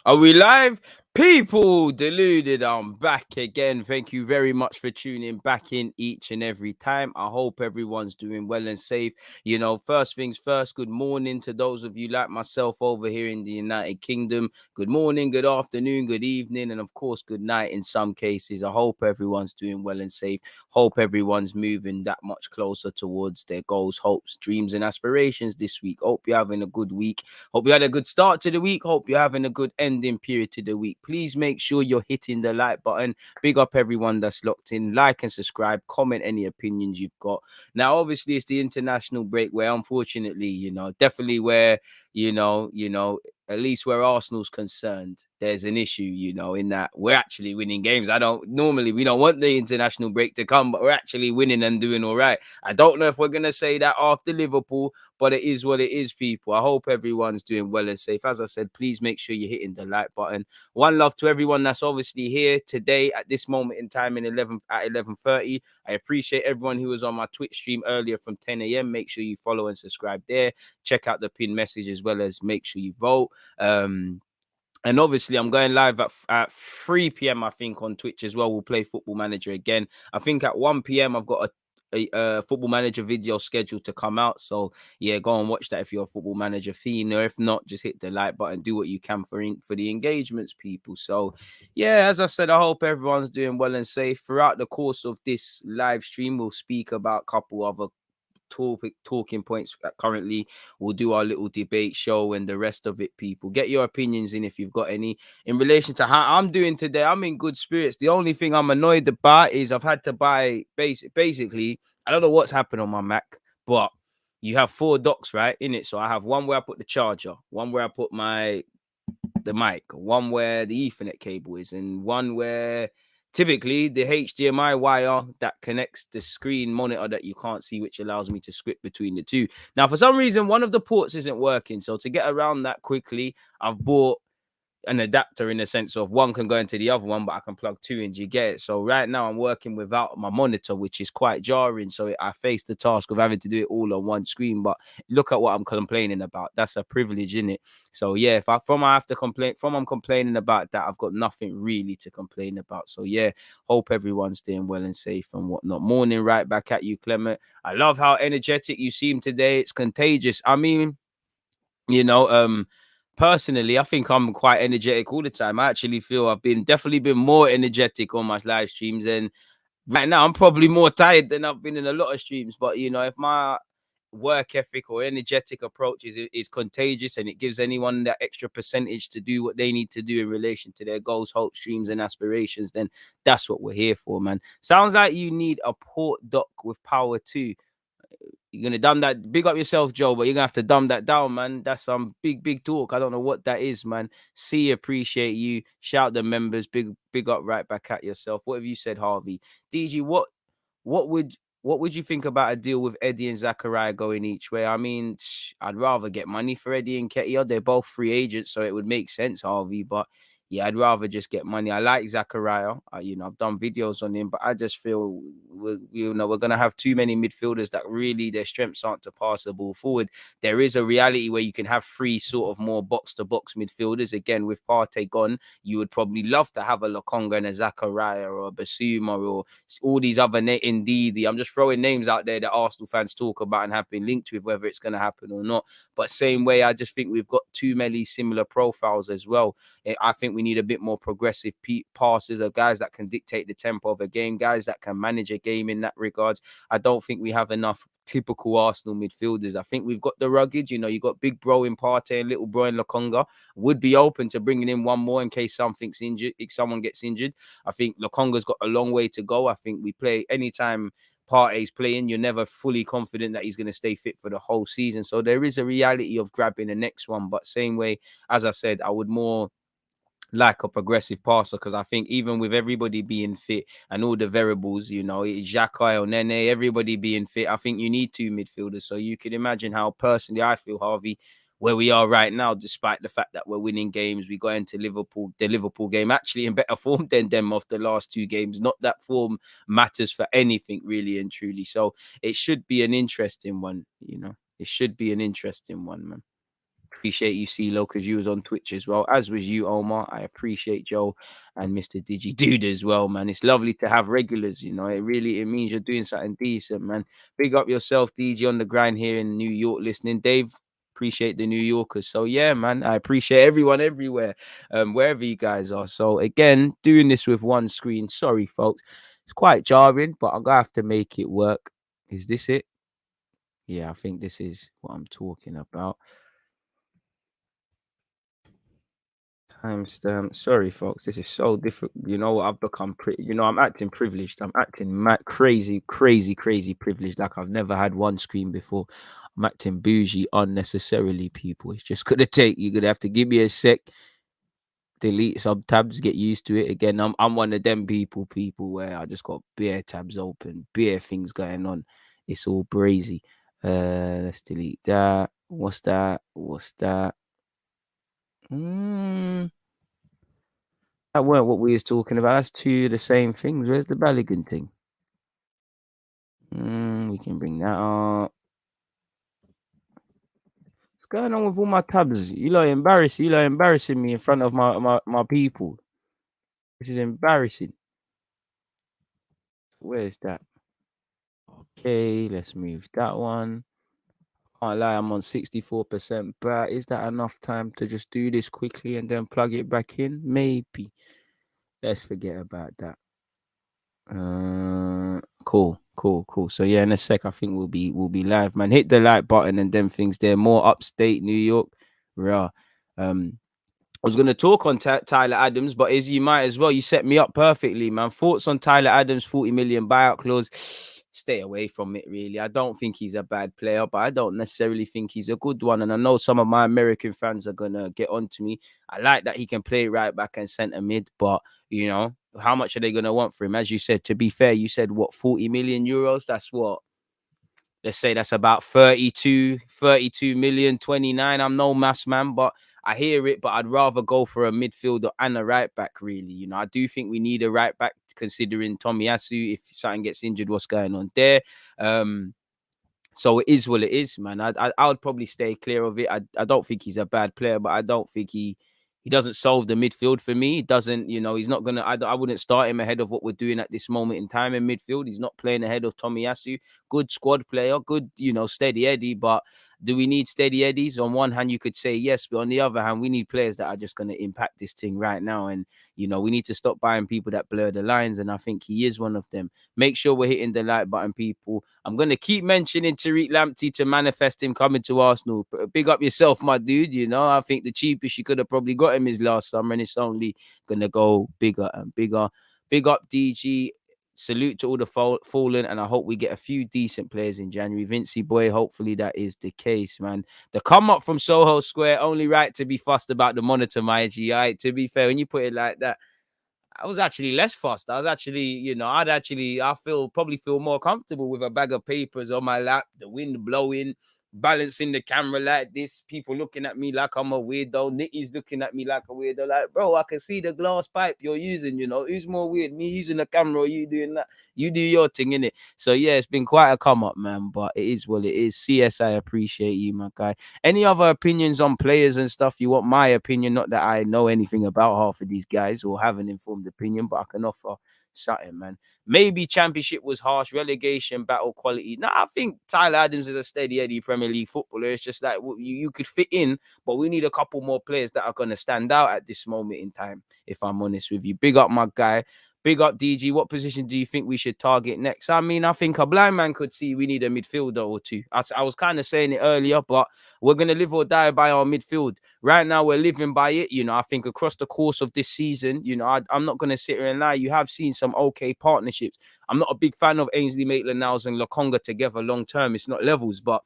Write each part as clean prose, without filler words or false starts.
Are we live? People, Deluded, I'm back again. Thank you very much for tuning back in each and every time. I hope everyone's doing well and safe. You know, first things first, good morning to those of you like myself over here in the United Kingdom. Good morning, good afternoon, good evening, and of course, good night in some cases. I hope everyone's doing well and safe. Hope everyone's moving that much closer towards their goals, hopes, dreams, and aspirations this week. Hope you're having a good week. Hope you had a good start to the week. Hope you're having a good ending period to the week. Please make sure you're hitting the like button. Big up everyone that's locked in. Like and subscribe. Comment any opinions you've got. Now, obviously, it's the international break where, unfortunately, definitely where, at least where Arsenal's concerned, there's an issue, in that we're actually winning games. We don't want the international break to come, but we're actually winning and doing all right. I don't know if we're going to say that after Liverpool, but it is what it is, people. I hope everyone's doing well and safe. As I said, please make sure you're hitting the like button. One love to everyone that's obviously here today at this moment in time at 11:30. I appreciate everyone who was on my Twitch stream earlier from 10 a.m. Make sure you follow and subscribe there. Check out the pinned message as well as make sure you vote. And obviously, I'm going live at 3 p.m. I think on Twitch as well. We'll play Football Manager again. I think at 1 p.m. I've got a Football Manager video scheduled to come out. So yeah, go and watch that if you're a Football Manager fiend, or if not, just hit the like button. Do what you can for the engagements, people. So yeah, as I said, I hope everyone's doing well and safe. Throughout the course of this live stream, we'll speak about a couple other talking points. Currently we'll do our little debate show and the rest of it. People, get your opinions in if you've got any in relation to how I'm doing today. I'm in good spirits. The only thing I'm annoyed about is I've had to buy basically, I don't know what's happened on my Mac, but you have 4 docks right in it. So I have one where I put the charger, one where I put the mic, one where the Ethernet cable is, and one where typically the HDMI wire that connects the screen monitor that you can't see, which allows me to script between the two. Now, for some reason, one of the ports isn't working. So to get around that quickly, I've bought an adapter in the sense of one can go into the other one, but I can plug 2 in. You get it? So right now I'm working without my monitor, which is quite jarring. So I face the task of having to do it all on one screen. But look at what I'm complaining about. That's a privilege, isn't it? So yeah, I'm complaining about that, I've got nothing really to complain about. So yeah, hope everyone's doing well and safe and whatnot. Morning, right back at you, Clement. I love how energetic you seem today. It's contagious. I mean, personally, I think I'm quite energetic all the time. I actually feel I've definitely been more energetic on my live streams, and right now I'm probably more tired than I've been in a lot of streams. But if my work ethic or energetic approach is contagious and it gives anyone that extra percentage to do what they need to do in relation to their goals, hopes, dreams, and aspirations, then that's what we're here for, man. Sounds like you need a port dock with power too. You're going to dumb that. Big up yourself, Joe, but you're going to have to dumb that down, man. That's some big talk. I don't know what that is, man. See, appreciate you. Shout the members. Big up right back at yourself. What have you said, Harvey? DG, what would you think about a deal with Eddie and Zachariah going each way? I mean, I'd rather get money for Eddie and Nkietah. They're both free agents, so it would make sense, Harvey, but yeah, I'd rather just get money. I like Zachariah. I've done videos on him, but I just feel we're going to have too many midfielders that really their strengths aren't to pass the ball forward. There is a reality where you can have 3 sort of more box-to-box midfielders. Again, with Partey gone, you would probably love to have a Lokonga and a Zachariah or a Basuma or all these other Ndidi. I'm just throwing names out there that Arsenal fans talk about and have been linked with, whether it's going to happen or not. But same way, I just think we've got too many similar profiles as well. I think we need a bit more progressive passes, or guys that can dictate the tempo of a game, guys that can manage a game in that regards. I don't think we have enough typical Arsenal midfielders. I think we've got the rugged, you got big bro in Partey and little bro in Lokonga. Would be open to bringing in one more in case something's injured, if someone gets injured. I think Lokonga's got a long way to go. I think we play anytime Partey's playing, you're never fully confident that he's going to stay fit for the whole season. So there is a reality of grabbing the next one. But same way, as I said, I would more like a progressive passer, because I think even with everybody being fit and all the variables, Xhaka or Nene, everybody being fit, I think you need two midfielders. So you could imagine how personally I feel, Harvey, where we are right now, despite the fact that we're winning games. We got into the Liverpool game actually in better form than them of the last two games. Not that form matters for anything really and truly. So it should be an interesting one, It should be an interesting one, man. Appreciate you, CeeLo, because you was on Twitch as well, as was you, Omar. I appreciate Joe and Mr. Digi Dude as well, man. It's lovely to have regulars, It means you're doing something decent, man. Big up yourself, DG, on the grind here in New York listening. Dave, appreciate the New Yorkers. So yeah, man, I appreciate everyone everywhere, wherever you guys are. So again, doing this with one screen. Sorry, folks. It's quite jarring, but I'm gonna have to make it work. Is this it? Yeah, I think this is what I'm talking about. Timestamp. Sorry, folks. This is so different. You know what? I've become I'm acting privileged. I'm acting crazy, crazy, crazy privileged. Like I've never had one screen before. I'm acting bougie unnecessarily, people. It's just gonna take. You're gonna have to give me a sec. Delete some tabs. Get used to it again. I'm one of them people where I just got bare tabs open, bare things going on. It's all brazy. Let's delete that. What's that? What's that? That weren't what we was talking about. That's two of the same things. Where's the Balogun thing? We can bring that up. What's going on with all my tabs? You lot embarrassing me in front of my people. This is embarrassing. Where's that? Okay, let's move that one. Can't lie, I'm on 64%, but is that enough time to just do this quickly and then plug it back in? Maybe. Let's forget about that. Cool. So yeah, in a sec, I think we'll be live, man. Hit the like button and them things there. More upstate New York. Rah. I was going to talk on Tyler Adams, but as you might as well, you set me up perfectly, man. Thoughts on Tyler Adams' 40 million buyout clause? Stay away from it, really. I don't think he's a bad player, but I don't necessarily think he's a good one. And I know some of my American fans are going to get onto me. I like that he can play right back and centre mid, but, how much are they going to want for him? As you said, to be fair, you said, what, 40 million euros? That's what? Let's say that's about 32 million, 29. I'm no maths man, but I hear it, but I'd rather go for a midfielder and a right back, really. I do think we need a right back, considering Tomiyasu, if something gets injured, what's going on there. So it is what it is, man. I would probably stay clear of it. I don't think he's a bad player, but I don't think he doesn't solve the midfield for me. He doesn't, he's not gonna. I wouldn't start him ahead of what we're doing at this moment in time in midfield. He's not playing ahead of Tomiyasu. Good squad player, good, steady Eddie. But do we need steady Eddies? On one hand, you could say yes, but on the other hand, we need players that are just going to impact this thing right now. And we need to stop buying people that blur the lines. And I think he is one of them. Make sure we're hitting the like button, people. I'm going to keep mentioning Tariq Lamptey to manifest him coming to Arsenal. Big up yourself, my dude. I think the cheapest you could have probably got him is last summer, and it's only going to go bigger and bigger. Big up, DG. Salute to all the fallen, and I hope we get a few decent players in January. Vincey boy, hopefully that is the case, man. The come up from Soho Square, only right to be fussed about the monitor, my G. Right? To be fair, when you put it like that, I was actually less fussed. I was actually, I probably feel more comfortable with a bag of papers on my lap, the wind blowing, balancing the camera like this, people looking at me like I'm a weirdo, Nitty's looking at me like a weirdo, like, bro, I can see the glass pipe you're using, who's more weird, me using the camera or you doing that? You do your thing, innit? So yeah, it's been quite a come up, man, but it is what it is. CS, I appreciate you, my guy. Any other opinions on players and stuff? You want my opinion? Not that I know anything about half of these guys or have an informed opinion, but I can offer something, man. Maybe championship was harsh, relegation battle quality. No, I think Tyler Adams is a steady Eddie Premier League footballer. It's just like you could fit in, but we need a couple more players that are going to stand out at this moment in time, if I'm honest with you. Big up my guy. Big up DG. What position do you think we should target next? I mean, I think a blind man could see we need a midfielder or two. I was kind of saying it earlier, but we're going to live or die by our midfield. Right now, we're living by it. You know, I think across the course of this season, you know, I'm not going to sit here and lie. You have seen some okay partnerships. I'm not a big fan of Ainsley Maitland-Niles and Lokonga together long term. It's not levels, but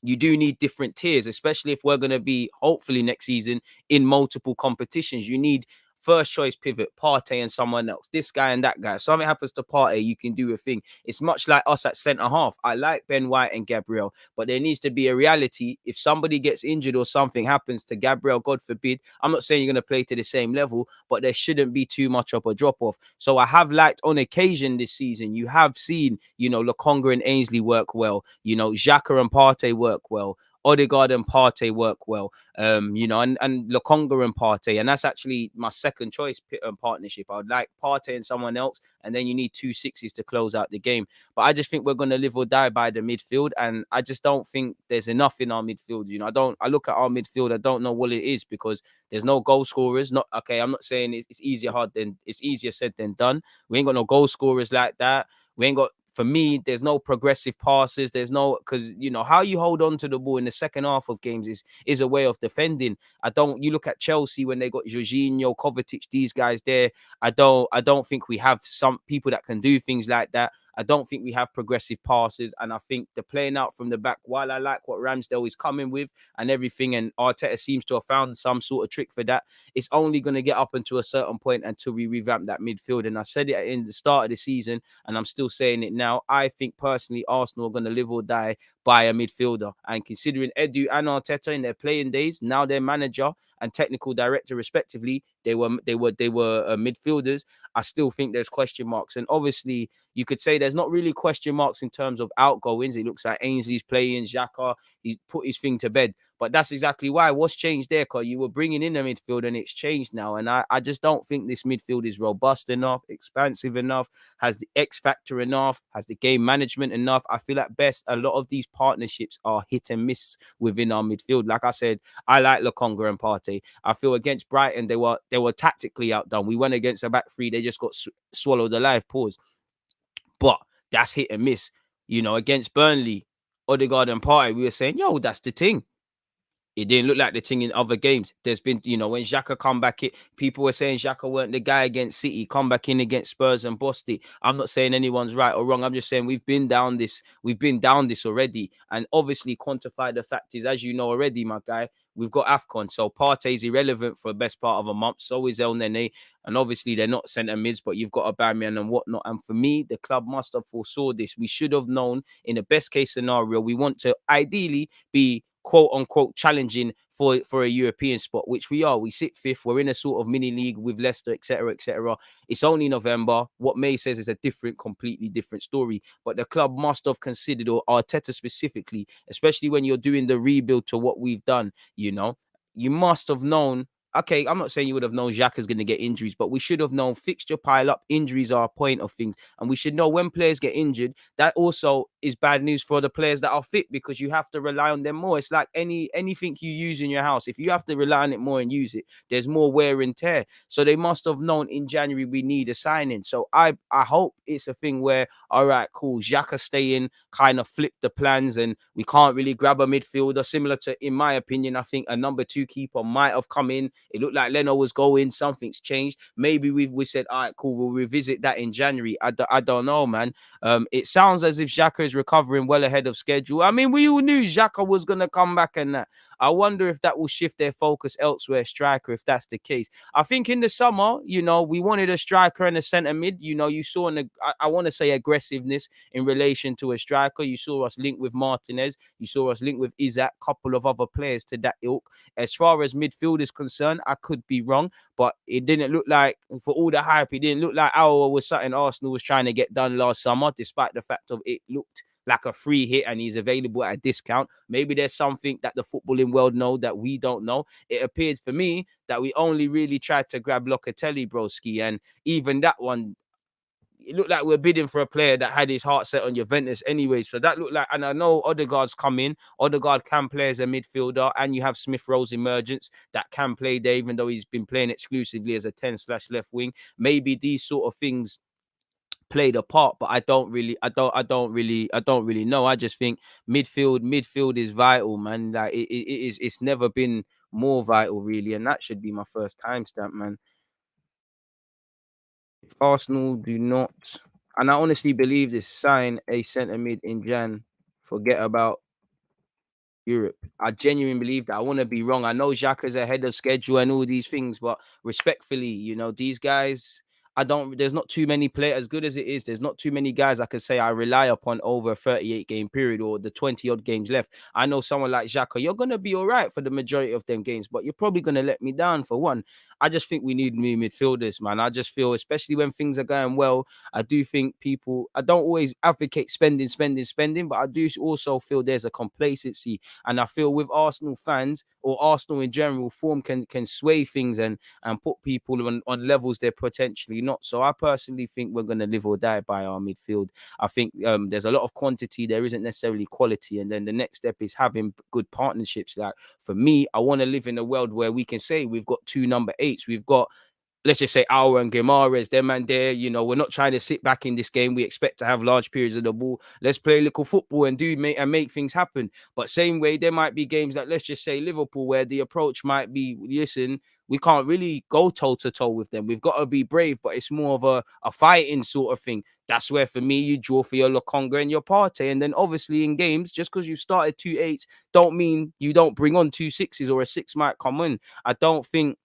you do need different tiers, especially if we're going to be, hopefully next season, in multiple competitions. You need first choice pivot, Partey and someone else, this guy and that guy. If something happens to Partey, you can do a thing. It's much like us at centre half. I like Ben White and Gabriel, but there needs to be a reality. If somebody gets injured or something happens to Gabriel, God forbid, I'm not saying you're going to play to the same level, but there shouldn't be too much of a drop off. So I have liked on occasion this season, you have seen, you know, Lokonga and Ainsley work well, you know, Xhaka and Partey work well, Odegaard and Partey work well, you know, and Lokonga and Partey, and that's actually my second choice partnership. I would like Partey and someone else, and then you need 2 6s to close out the game. But I just think we're going to live or die by the midfield, and I just don't think there's enough in our midfield. You know, I look at our midfield, I don't know what it is, because there's no goal scorers. Not okay. I'm not saying it's easier said than done. We ain't got no goal scorers like that. We ain't got, for me, there's no progressive passes. There's no, because, you know, how you hold on to the ball in the second half of games is a way of defending. You look at Chelsea when they got Jorginho, Kovacic, these guys there. I don't think we have some people that can do things like that. I don't think we have progressive passes. And I think the playing out from the back, while I like what Ramsdale is coming with and everything, and Arteta seems to have found some sort of trick for that, it's only going to get up until a certain point until we revamp that midfield. And I said it in the start of the season, and I'm still saying it now. I think personally Arsenal are going to live or die by a midfielder. And considering Edu and Arteta in their playing days, now their manager and technical director respectively, they were midfielders. I still think there's question marks. And obviously, you could say there's not really question marks in terms of outgoings. It looks like Ainsley's playing, Xhaka, he's put his thing to bed. But that's exactly why. What's changed there? Because you were bringing in a midfield and it's changed now. And I just don't think this midfield is robust enough, expansive enough, has the X factor enough, has the game management enough. I feel at best a lot of these partnerships are hit and miss within our midfield. Like I said, I like Lokonga and Partey. I feel against Brighton, they were tactically outdone. We went against a back three, they just got swallowed alive. Pause. But that's hit and miss. You know, against Burnley, Odegaard and Partey, we were saying, yo, that's the thing. It didn't look like the thing in other games. There's been, you know, when Xhaka come back, people were saying Xhaka weren't the guy against City, come back in against Spurs and Bosti. I'm not saying anyone's right or wrong. I'm just saying we've been down this already. And obviously quantify the fact is, as you know already, my guy, we've got AFCON. So Partey's irrelevant for the best part of a month. So is El Nene. And obviously they're not centre mids, but you've got Aubameyang and whatnot. And for me, the club must have foresaw this. We should have known, in the best case scenario, we want to ideally be quote unquote challenging for a European spot, which we are. We sit fifth. We're in a sort of mini league with Leicester, etc., etc. It's only November. What May says is a completely different story. But the club must have considered, or Arteta specifically, especially when you're doing the rebuild to what we've done, you know, you must have known. Okay, I'm not saying you would have known Xhaka's going to get injuries, but we should have known fixture pile up. Injuries are a point of things. And we should know when players get injured, that also is bad news for the players that are fit, because you have to rely on them more. It's like anything you use in your house. If you have to rely on it more and use it, there's more wear and tear. So they must have known in January we need a signing. So I hope it's a thing where, all right, cool, Xhaka stay in, kind of flip the plans, and we can't really grab a midfielder. Similar to, in my opinion, I think a number 2 keeper might have come in. It looked like Leno was going. Something's changed. Maybe we said, all right, cool, we'll revisit that in January. I don't know, man. It sounds as if Xhaka is recovering well ahead of schedule. I mean, we all knew Xhaka was going to come back and that. I wonder if that will shift their focus elsewhere, striker, if that's the case. I think in the summer, you know, we wanted a striker and a centre mid. You know, you saw, I want to say, aggressiveness in relation to a striker. You saw us link with Martinez. You saw us link with Isaac, couple of other players to that ilk. As far as midfield is concerned, I could be wrong, but it didn't look like, for all the hype, it didn't look like Aouar was something Arsenal was trying to get done last summer, despite the fact of it looked like a free hit and he's available at a discount. Maybe there's something that the footballing world know that we don't know. It appeared for me that we only really tried to grab Locatelli, broski, and even that one, it looked like we're bidding for a player that had his heart set on Juventus anyway. So that looked like, and I know Odegaard's coming. Odegaard can play as a midfielder, and you have Smith Rowe's emergence that can play there, even though he's been playing exclusively as a 10/left wing. Maybe these sort of things played a part, but I don't really know. I just think midfield is vital, man. Like it's never been more vital, really, and that should be my first timestamp, man. If Arsenal do not, and I honestly believe this, sign a centre mid in Jan, forget about Europe. I genuinely believe that. I want to be wrong. I know Xhaka's ahead of schedule and all these things, but respectfully, these guys, there's not too many players, as good as it is, there's not too many guys I can say I rely upon over a 38 game period or the 20 odd games left. I know someone like Xhaka, you're going to be all right for the majority of them games, but you're probably going to let me down for one. I just think we need new midfielders, man. I just feel, especially when things are going well, I do think I don't always advocate spending, but I do also feel there's a complacency. And I feel with Arsenal fans or Arsenal in general, form can sway things and put people on levels they're potentially not. So I personally think we're going to live or die by our midfield. I think there's a lot of quantity. There isn't necessarily quality. And then the next step is having good partnerships. Like for me, I want to live in a world where we can say we've got two number 8s. We've got, let's just say, Aouar and Guimaraes, them and there. We're not trying to sit back in this game. We expect to have large periods of the ball. Let's play little football and make things happen. But same way, there might be games like, let's just say, Liverpool, where the approach might be, listen, we can't really go toe-to-toe with them. We've got to be brave, but it's more of a fighting sort of thing. That's where, for me, you draw for your Lokonga and your Partey. And then, obviously, in games, just because you started 2 8s, don't mean you don't bring on 2 6s or a 6 might come in. I don't think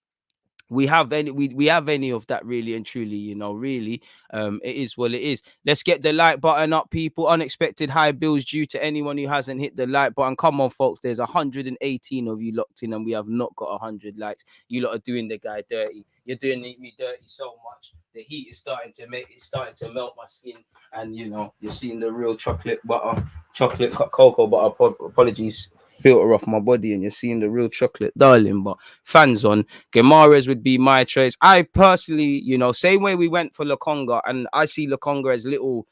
we have any of that, really and truly. Really, it is what it is. Let's get the like button up, people. Unexpected high bills due to anyone who hasn't hit the like button. Come on, folks, there's 118 of you locked in and we have not got 100 likes. You lot are doing the guy dirty. You're doing me dirty so much. The heat is starting to melt my skin, and you're seeing the real chocolate cocoa butter, apologies, filter off my body, and you're seeing the real chocolate, darling. But fans on Guimaraes would be my choice. I personally, same way we went for Lokonga, and I see Lokonga as little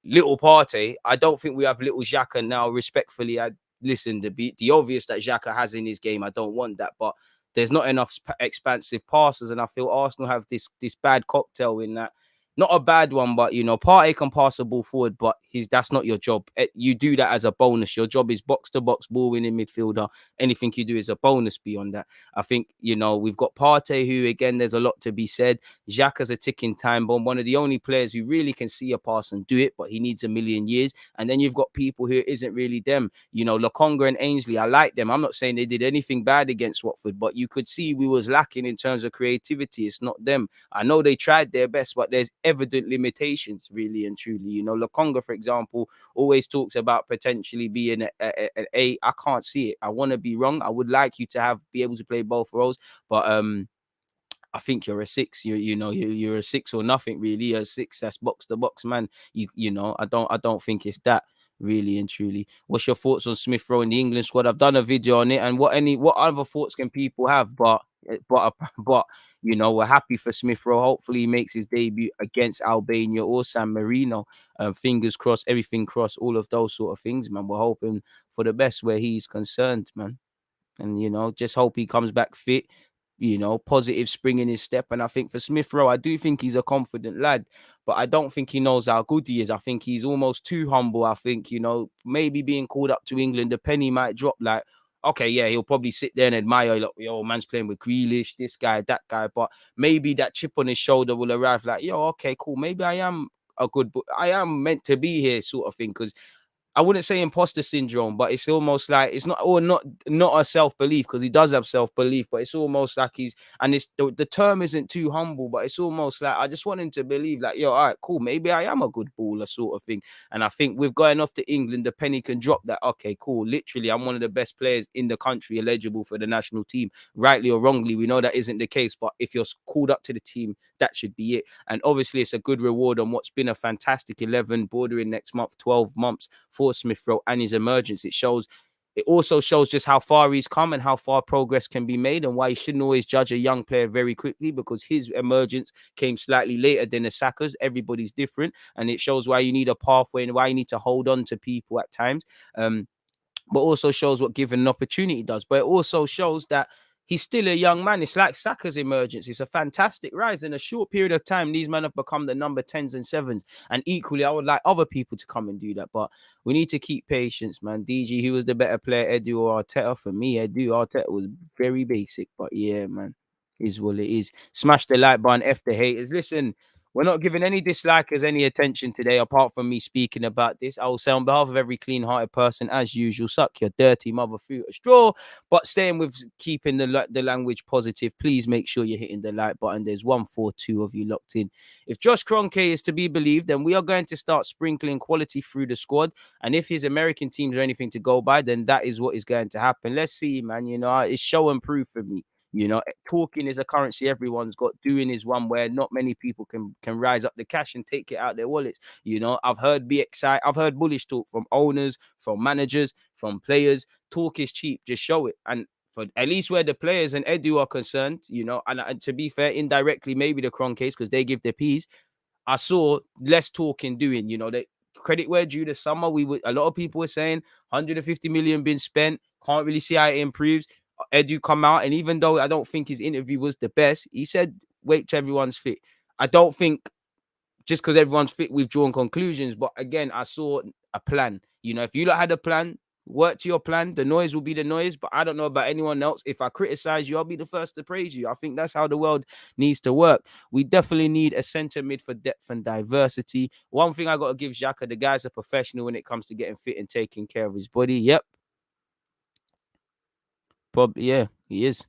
Partey. I don't think we have little Xhaka now. Respectfully, listen, the obvious that Xhaka has in his game, I don't want that, but there's not enough expansive passes, and I feel Arsenal have this bad cocktail in that. Not a bad one, but Partey can pass the ball forward, but that's not your job. You do that as a bonus. Your job is box to box, ball winning midfielder. Anything you do is a bonus beyond that. I think we've got Partey, who again, there's a lot to be said. Xhaka's a ticking time bomb, one of the only players who really can see a pass and do it, but he needs a million years. And then you've got people who isn't really them. Lokonga and Ainsley, I like them. I'm not saying they did anything bad against Watford, but you could see we was lacking in terms of creativity. It's not them. I know they tried their best, but there's evident limitations, really and truly. Lokonga, for example, always talks about potentially being an 8. I can't see it. I want to be wrong. I would like you to be able to play both roles, but I think you're a 6. You're a 6 or nothing, really. You're a 6 that's box to box, man. I don't think it's that, really and truly. What's your thoughts on Smith Rowe in the England squad? I've done a video on it, and what other thoughts can people have? But we're happy for Smith Rowe. Hopefully he makes his debut against Albania or San Marino. Fingers crossed, everything crossed, all of those sort of things, man. We're hoping for the best where he's concerned, man. And just hope he comes back fit, positive spring in his step. And I think for Smith Rowe, I do think he's a confident lad, but I don't think he knows how good he is. I think he's almost too humble. I think, maybe being called up to England, the penny might drop. Like, okay, yeah, he'll probably sit there and admire, like, yo, man's playing with Grealish, this guy, that guy. But maybe that chip on his shoulder will arrive like, yo, okay, cool. Maybe I am I am meant to be here, sort of thing. Because I wouldn't say imposter syndrome, but it's almost like it's not a self-belief, because he does have self-belief, but it's almost like it's the term isn't too humble, but it's almost like I just want him to believe like, yo, all right, cool, maybe I am a good baller, sort of thing. And I think with going off to England, the penny can drop that, okay, cool, literally I'm one of the best players in the country eligible for the national team. Rightly or wrongly, we know that isn't the case, but if you're called up to the team, that should be it. And obviously it's a good reward on what's been a fantastic 11, bordering next month 12 months for Smith Rowe and his emergence. It shows it also shows just how far he's come and how far progress can be made, and why you shouldn't always judge a young player very quickly, because his emergence came slightly later than the Saka's. Everybody's different, and it shows why you need a pathway and why you need to hold on to people at times. But also shows what given an opportunity does. But it also shows that he's still a young man. It's like Saka's emergence. It's a fantastic rise. In a short period of time, these men have become the number 10s and 7s. And equally, I would like other people to come and do that. But we need to keep patience, man. DG, who was the better player, Edu or Arteta? For me, Edu. Arteta was very basic. But yeah, man, is what it is. Smash the like button, F the haters. Listen, we're not giving any dislikers any attention today, apart from me speaking about this. I will say on behalf of every clean-hearted person, as usual, suck your dirty mother through a straw. But staying with keeping the language positive, please make sure you're hitting the like button. There's 142 of you locked in. If Josh Kroenke is to be believed, then we are going to start sprinkling quality through the squad. And if his American teams are anything to go by, then that is what is going to happen. Let's see, man. You know, it's show and proof for me. You know, talking is a currency everyone's got. Doing is one where not many people can rise up the cash and take it out their wallets. You know, I've heard I've heard bullish talk from owners, from managers, from players. Talk is cheap. Just show it. And for at least where the players and Edu are concerned, you know, and to be fair, indirectly, maybe the Cron case, because they give their piece. I saw less talking doing, you know, that credit where due this summer, a lot of people were saying 150 million been spent. Can't really see how it improves. Edu come out, and even though I don't think his interview was the best, he said, wait till everyone's fit. I don't think just because everyone's fit, we've drawn conclusions. But again, I saw a plan. You know, if you had a plan, work to your plan. The noise will be the noise. But I don't know about anyone else. If I criticize you, I'll be the first to praise you. I think that's how the world needs to work. We definitely need a center mid for depth and diversity. One thing I got to give Xhaka, the guy's a professional when it comes to getting fit and taking care of his body. Yep. Probably, yeah, he is.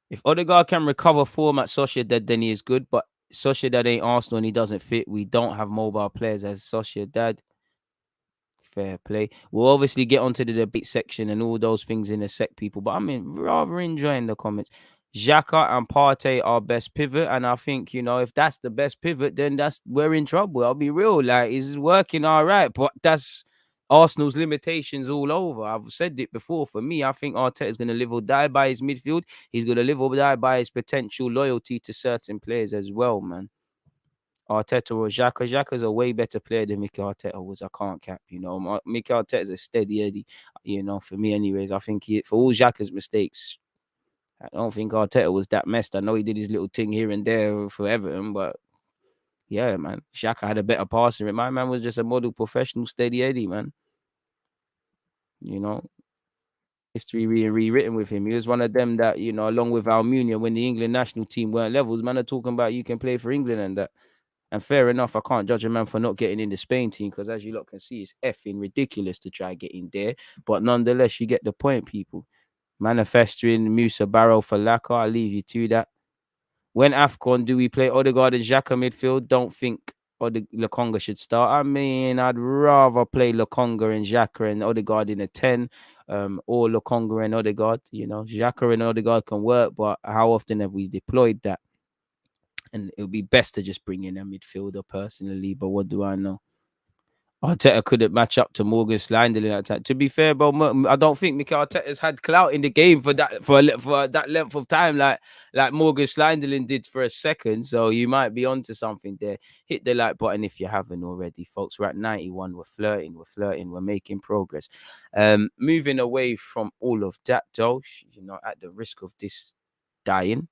If Odegaard can recover form at Sociedad, then he is good. But Sociedad ain't Arsenal and he doesn't fit. We don't have mobile players as Sociedad. Fair play. We'll obviously get onto the debate section and all those things in a sec, people. But I'm rather enjoying the comments. Xhaka and Partey are best pivot, and I think, you know, if that's the best pivot, then we're in trouble. I'll be real, like, it's working all right, but that's Arsenal's limitations all over. I've said it before. For me, I think Arteta is going to live or die by his midfield. He's going to live or die by his potential loyalty to certain players as well, man. Arteta or Xhaka. Xhaka's a way better player than Mikel Arteta was. I can't cap, you know. Mikel Arteta is a steady Eddie, you know, for me anyways. I think for all Xhaka's mistakes, I don't think Arteta was that messed. I know he did his little thing here and there for Everton, but yeah, man. Xhaka had a better passer. My man was just a model professional steady Eddie, man. You know, history rewritten with him. He was one of them that, you know, along with Almunia, when the England national team weren't levels, man are talking about you can play for England and that. And fair enough, I can't judge a man for not getting in the Spain team, because as you lot can see, it's effing ridiculous to try getting there. But nonetheless, you get the point, people. Manifesting Musa Barrow for Laka, I'll leave you to that. When AFCON, do we play Odegaard and Xhaka midfield? Don't think Lokonga should start. I mean, I'd rather play Lokonga and Xhaka and Odegaard in a 10, or Lokonga and Odegaard. You know, Xhaka and Odegaard can work, but how often have we deployed that? And it would be best to just bring in a midfielder personally, but what do I know? Arteta couldn't match up to Morgan Schneiderlin at that time. To be fair, bro, I don't think Mikel Arteta's had clout in the game for that for that length of time, like Morgan Schneiderlin did for a second. So you might be onto something there. Hit the like button if you haven't already, folks. We're at 91. We're flirting. We're making progress. Moving away from all of that, though, you know, at the risk of this dying.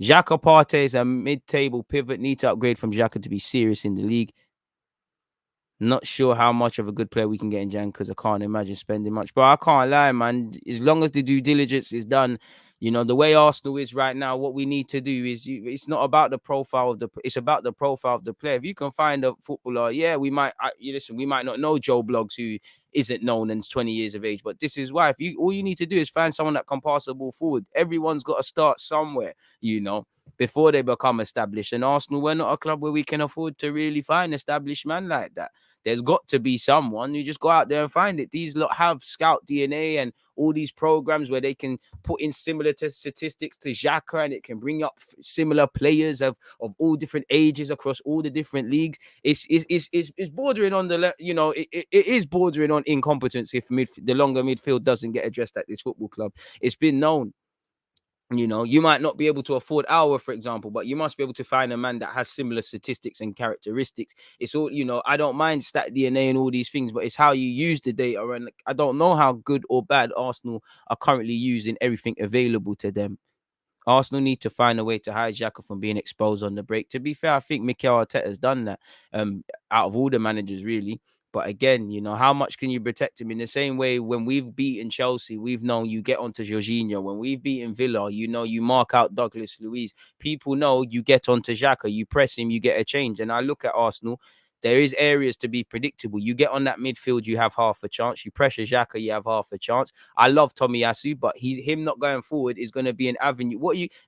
Xhaka Partey is a mid-table pivot. Need to upgrade from Xhaka to be serious in the league. Not sure how much of a good player we can get in Jan, because I can't imagine spending much. But I can't lie, man. As long as the due diligence is done, you know, the way Arsenal is right now, what we need to do is, it's not about the profile of it's about the profile of the player. If you can find a footballer, yeah, we might, listen, we might not know Joe Bloggs, who isn't known and is 20 years of age. But this is why, all you need to do is find someone that can pass the ball forward. Everyone's got to start somewhere, you know, before they become established. And Arsenal, we're not a club where we can afford to really find established man like that. There's got to be someone. You just go out there and find it. These lot have scout DNA and all these programs where they can put in similar statistics to Xhaka, and it can bring up similar players of all different ages across all the different leagues. It's bordering on it is bordering on incompetence if the longer midfield doesn't get addressed at this football club. It's been known. You might not be able to afford Our, for example, but you must be able to find a man that has similar statistics and characteristics. It's all, I don't mind stat DNA and all these things, but it's how you use the data. And I don't know how good or bad Arsenal are currently using everything available to them. Arsenal need to find a way to hide Xhaka from being exposed on the break. To be fair, I think Mikel Arteta has done that out of all the managers, really. But again, how much can you protect him? In the same way, when we've beaten Chelsea, we've known you get onto Jorginho. When we've beaten Villa, you mark out Douglas Luiz. People know you get onto Xhaka, you press him, you get a change. And I look at Arsenal, there is areas to be predictable. You get on that midfield, you have half a chance. You pressure Xhaka, you have half a chance. I love Tomiyasu, but him not going forward is going to be an avenue.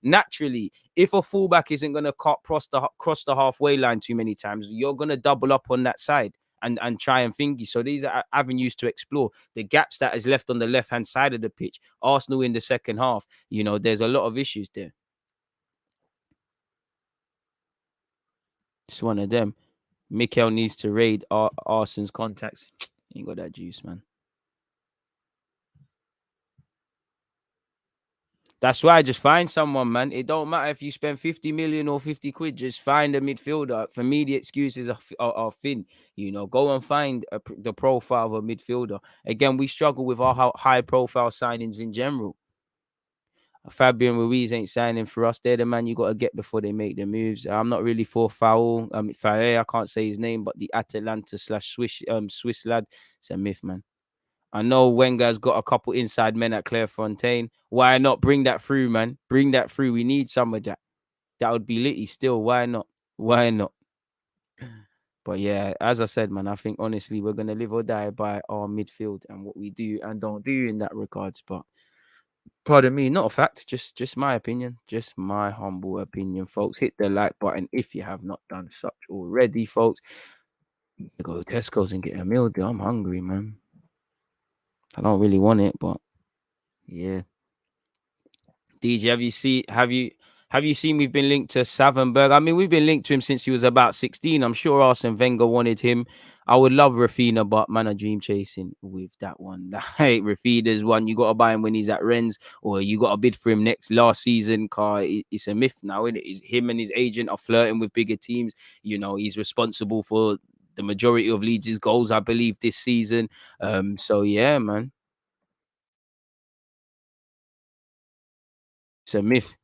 Naturally, if a fullback isn't going to cross the halfway line too many times, you're going to double up on that side and try and thingy. So these are avenues to explore. The gaps that is left on the left-hand side of the pitch. Arsenal in the second half, there's a lot of issues there. It's one of them. Mikel needs to raid Arsenal's contacts. Ain't got that juice, man. That's why I just find someone, man. It don't matter if you spend 50 million or 50 quid. Just find a midfielder. For me, the excuses are thin. Go and find the profile of a midfielder. Again, we struggle with our high-profile signings in general. Fabian Ruiz ain't signing for us. They're the man you got to get before they make the moves. I'm not really for Foul. Faye, I can't say his name, but the Atalanta/Swiss lad, it's a myth, man. I know Wenger's got a couple inside men at Clairefontaine. Why not bring that through, man? Bring that through. We need some of that. That would be litty still. Why not? Why not? But yeah, as I said, man, I think honestly we're gonna live or die by our midfield and what we do and don't do in that regards. But pardon me, not a fact, just my opinion, just my humble opinion, folks. Hit the like button if you have not done such already, folks. Go to Tesco's and get a meal deal. I'm hungry, man. I don't really want it, but yeah. DJ, have you seen we've been linked to Savenberg? I mean, we've been linked to him since he was about 16. I'm sure Arsene Wenger wanted him. I would love Rafinha, but man, I dream chasing with that one. Hey, Rafinha's one. You got to buy him when he's at Rennes, or you got to bid for him last season. It's a myth now, isn't it? Him and his agent are flirting with bigger teams. He's responsible for the majority of Leeds' goals, I believe, this season. So yeah, man. It's a myth.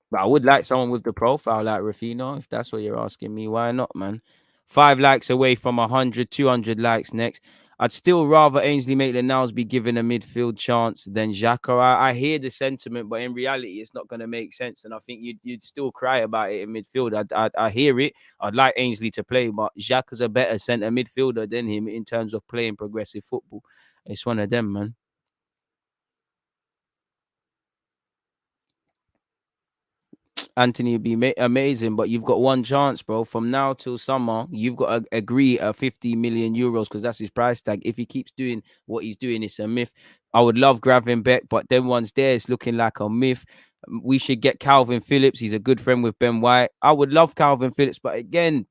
But I would like someone with the profile like Rafinha, if that's what you're asking me. Why not, man? 5 likes away from 100, 200 likes next. I'd still rather Ainsley Maitland-Niles be given a midfield chance than Xhaka. I hear the sentiment, but in reality, it's not going to make sense. And I think you'd still cry about it in midfield. I hear it. I'd like Ainsley to play, but Xhaka's a better centre midfielder than him in terms of playing progressive football. It's one of them, man. Anthony would be amazing, but you've got one chance, bro. From now till summer, you've got to agree 50 million euros because that's his price tag. If he keeps doing what he's doing, it's a myth. I would love Gravenbeck, but then once there, it's looking like a myth. We should get Calvin Phillips. He's a good friend with Ben White. I would love Calvin Phillips, but again,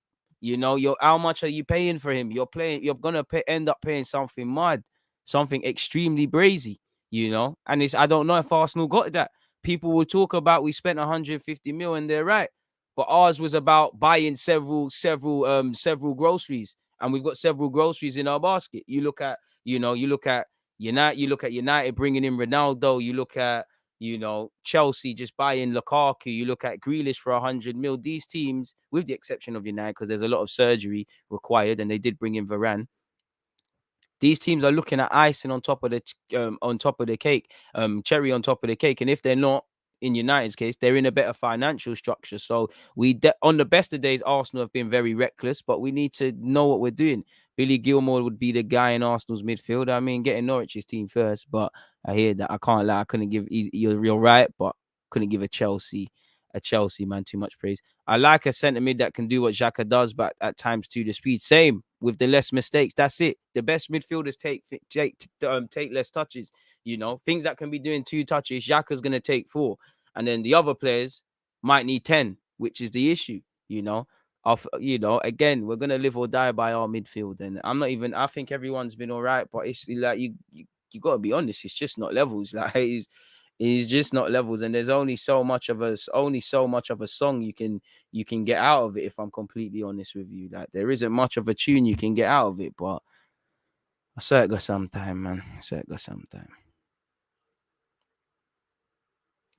how much are you paying for him? You're gonna end up paying something mad, something extremely brazy, And I don't know if Arsenal got that. People will talk about we spent 150 mil and they're right, but ours was about buying several groceries, and we've got several groceries in our basket. You look at United bringing in Ronaldo. You look at Chelsea just buying Lukaku. You look at Grealish for 100 mil. These teams, with the exception of United, because there's a lot of surgery required, and they did bring in Varane. These teams are looking at icing on top of the cake, cherry on top of the cake. And if they're not, in United's case, they're in a better financial structure. So on the best of days, Arsenal have been very reckless, but we need to know what we're doing. Billy Gilmore would be the guy in Arsenal's midfield. I mean, getting Norwich's team first, but I hear that. I can't lie. I couldn't give. You're right, but couldn't give a Chelsea man too much praise. I like a centre mid that can do what Xhaka does, but at times too the speed. Same. with the less mistakes. That's it. The best midfielders take less touches. You know, things that can be doing 2 touches, Xhaka's gonna take 4, and then the other players might need 10, which is the issue. You know, again, we're gonna live or die by our midfield, and I'm not even. I think everyone's been all right, but it's like you got to be honest. It's just not levels. Like he's just not levels, and there's only so much of a song you can get out of it. If I'm completely honest with you, like there isn't much of a tune you can get out of it. But I say it got some time, man. I say it got some time.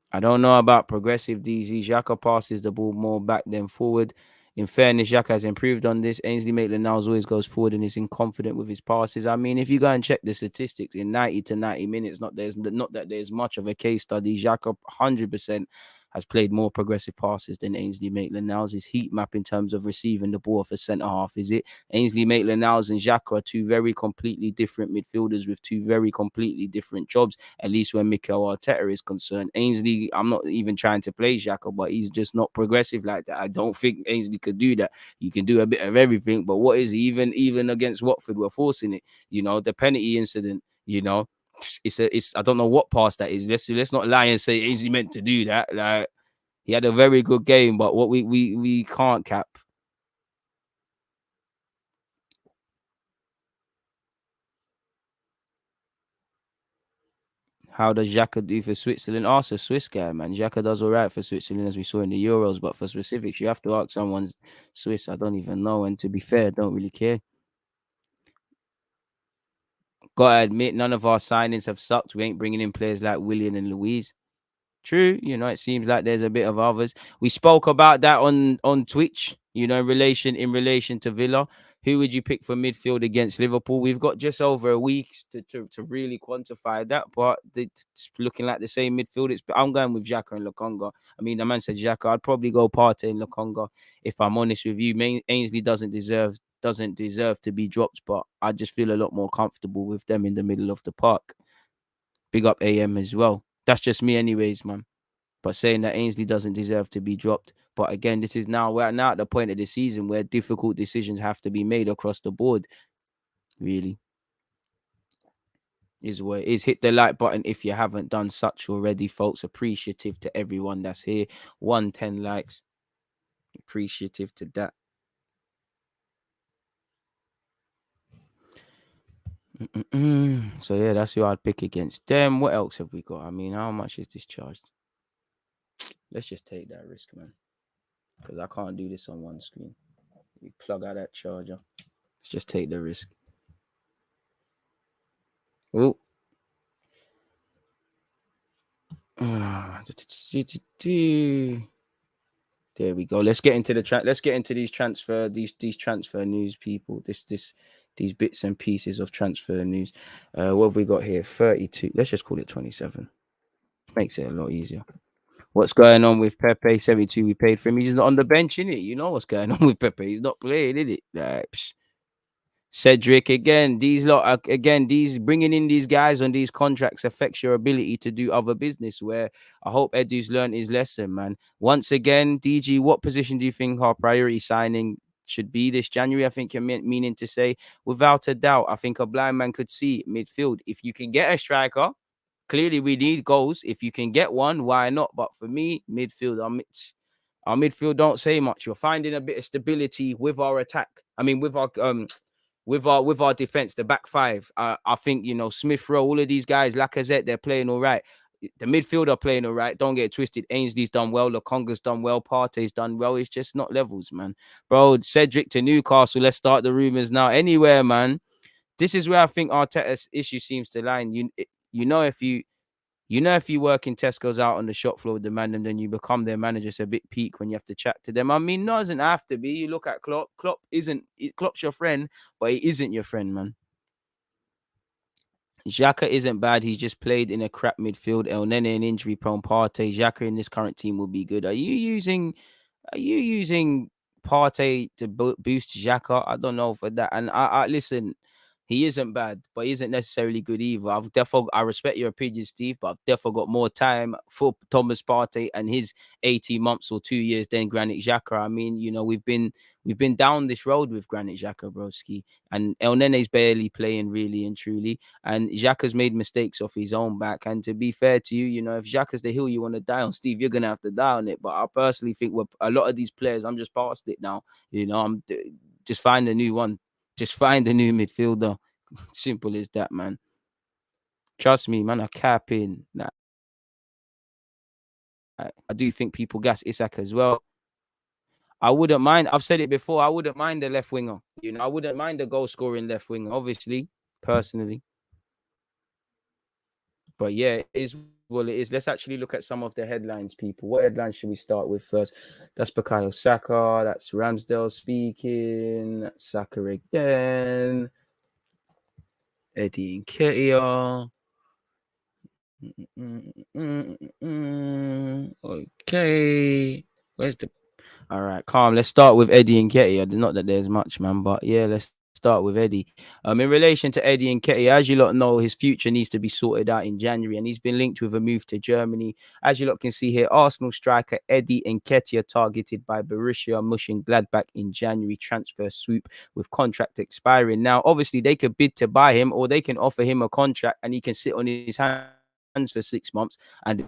I don't know about progressive DZ. Xhaka passes the ball more back than forward. In fairness, Xhaka has improved on this. Ainsley Maitland-Niles always goes forward and is inconfident with his passes. I mean, if you go and check the statistics in 90 to 90 minutes, not that there's much of a case study. Xhaka 100% has played more progressive passes than Ainsley Maitland-Niles. His heat map in terms of receiving the ball for centre half, is it? Ainsley Maitland-Niles and Xhaka are two very completely different midfielders with two very completely different jobs, at least when Mikel Arteta is concerned. Ainsley, I'm not even trying to play Xhaka, but he's just not progressive like that. I don't think Ainsley could do that. You can do a bit of everything, but what is he? Even against Watford, we're forcing it. You know, the penalty incident, you know, it's I don't know what pass that is. Let's not lie and say is he meant to do that. Like he had a very good game, but what we can't cap. How does Xhaka do for Switzerland? Ask a Swiss guy, man. Xhaka does all right for Switzerland, as we saw in the Euros, but for specifics, you have to ask someone Swiss. I don't even know, and to be fair, I don't really care. Gotta admit, none of our signings have sucked. We ain't bringing in players like Willian and Louise. True, you know, it seems like there's a bit of others. We spoke about that on Twitch, you know, in relation to Villa. Who would you pick for midfield against Liverpool? We've got just over a week to really quantify that, but it's looking like the same midfield. I'm going with Xhaka and Lokonga. I mean, the man said Xhaka. I'd probably go Partey and Lokonga if I'm honest with you. Ainsley doesn't deserve to be dropped, but I just feel a lot more comfortable with them in the middle of the park. Big up AM as well. That's just me, anyways, man. But saying that Ainsley doesn't deserve to be dropped. But again, we're now at the point of the season where difficult decisions have to be made across the board. Really, is what it is. Hit the like button if you haven't done such already, folks. Appreciative to everyone that's here. 110 likes. Appreciative to that. So yeah, that's who I'd pick against them. What else have we got? I mean, how much is this charged? Let's just take that risk, man, because I can't do this on one screen. You plug out that charger. Let's just take the risk. Oh. There we go. Let's get into these transfer news, people. These bits and pieces of transfer news. What have we got here? 32. Let's just call it 27. Makes it a lot easier. What's going on with Pepe? 72. We paid for him. He's not on the bench, innit? You know what's going on with Pepe. He's not playing, is it? Like, Cedric again. These bringing in these guys on these contracts affects your ability to do other business. Where I hope Edu's learned his lesson, man. Once again, DG, what position do you think our priority signing should be this January? I think you're meaning to say, without a doubt, I think a blind man could see midfield. If you can get a striker, clearly we need goals. If you can get one, why not? But for me, midfield, our midfield don't say much. You're finding a bit of stability with our attack. I mean, with our defense, the back five. I think, you know, Smith Rowe, all of these guys, Lacazette, they're playing all right. The midfield are playing all right. Don't get it twisted. Ainsley's done well. Lokonga's done well. Partey's done well. It's just not levels, man. Bro, Cedric to Newcastle. Let's start the rumors now. Anywhere, man. This is where I think Arteta's issue seems to lie. If you work in Tesco's out on the shop floor with the man, and then you become their manager, it's a bit peak when you have to chat to them. I mean, no, it doesn't have to be. You look at Klopp. Klopp's your friend, but he isn't your friend, man. Xhaka isn't bad. He's just played in a crap midfield. El Nene an injury-prone Partey. Xhaka in this current team will be good. Are you using Partey to boost Xhaka? I don't know for that. And I listen. He isn't bad, but he isn't necessarily good either. I respect your opinion, Steve, but I've definitely got more time for Thomas Partey and his 18 months or 2 years than Granit Xhaka. I mean, we've been down this road with Granit Xhaka, broski, and El Nene's barely playing really and truly, and Xhaka's made mistakes off his own back. And to be fair to you, if Xhaka's the hill you want to die on, Steve, you're gonna have to die on it. But I personally think with a lot of these players, I'm just past it now. Just find a new one. Just find a new midfielder. Simple as that, man. Trust me, man. I cap in. Nah, I do think people gas Isak as well. I wouldn't mind. I've said it before. I wouldn't mind a left winger. I wouldn't mind a goal scoring left winger, obviously, personally. But yeah, it is what it is. Let's actually look at some of the headlines, people. What headlines should we start with first? That's Bukayo Saka. That's Ramsdale speaking. That's Saka again. Eddie Nketiah. Okay. Where's the All right, calm. Let's start with Eddie Nketiah. Not that there's much, man, but yeah, let's start with Eddie. In relation to Eddie Nketiah, as you lot know, his future needs to be sorted out in January, and he's been linked with a move to Germany. As you lot can see here, Arsenal striker Eddie Nketiah targeted by Borussia Mönchengladbach in January transfer swoop with contract expiring. Now, obviously, they could bid to buy him, or they can offer him a contract, and he can sit on his hands for 6 months and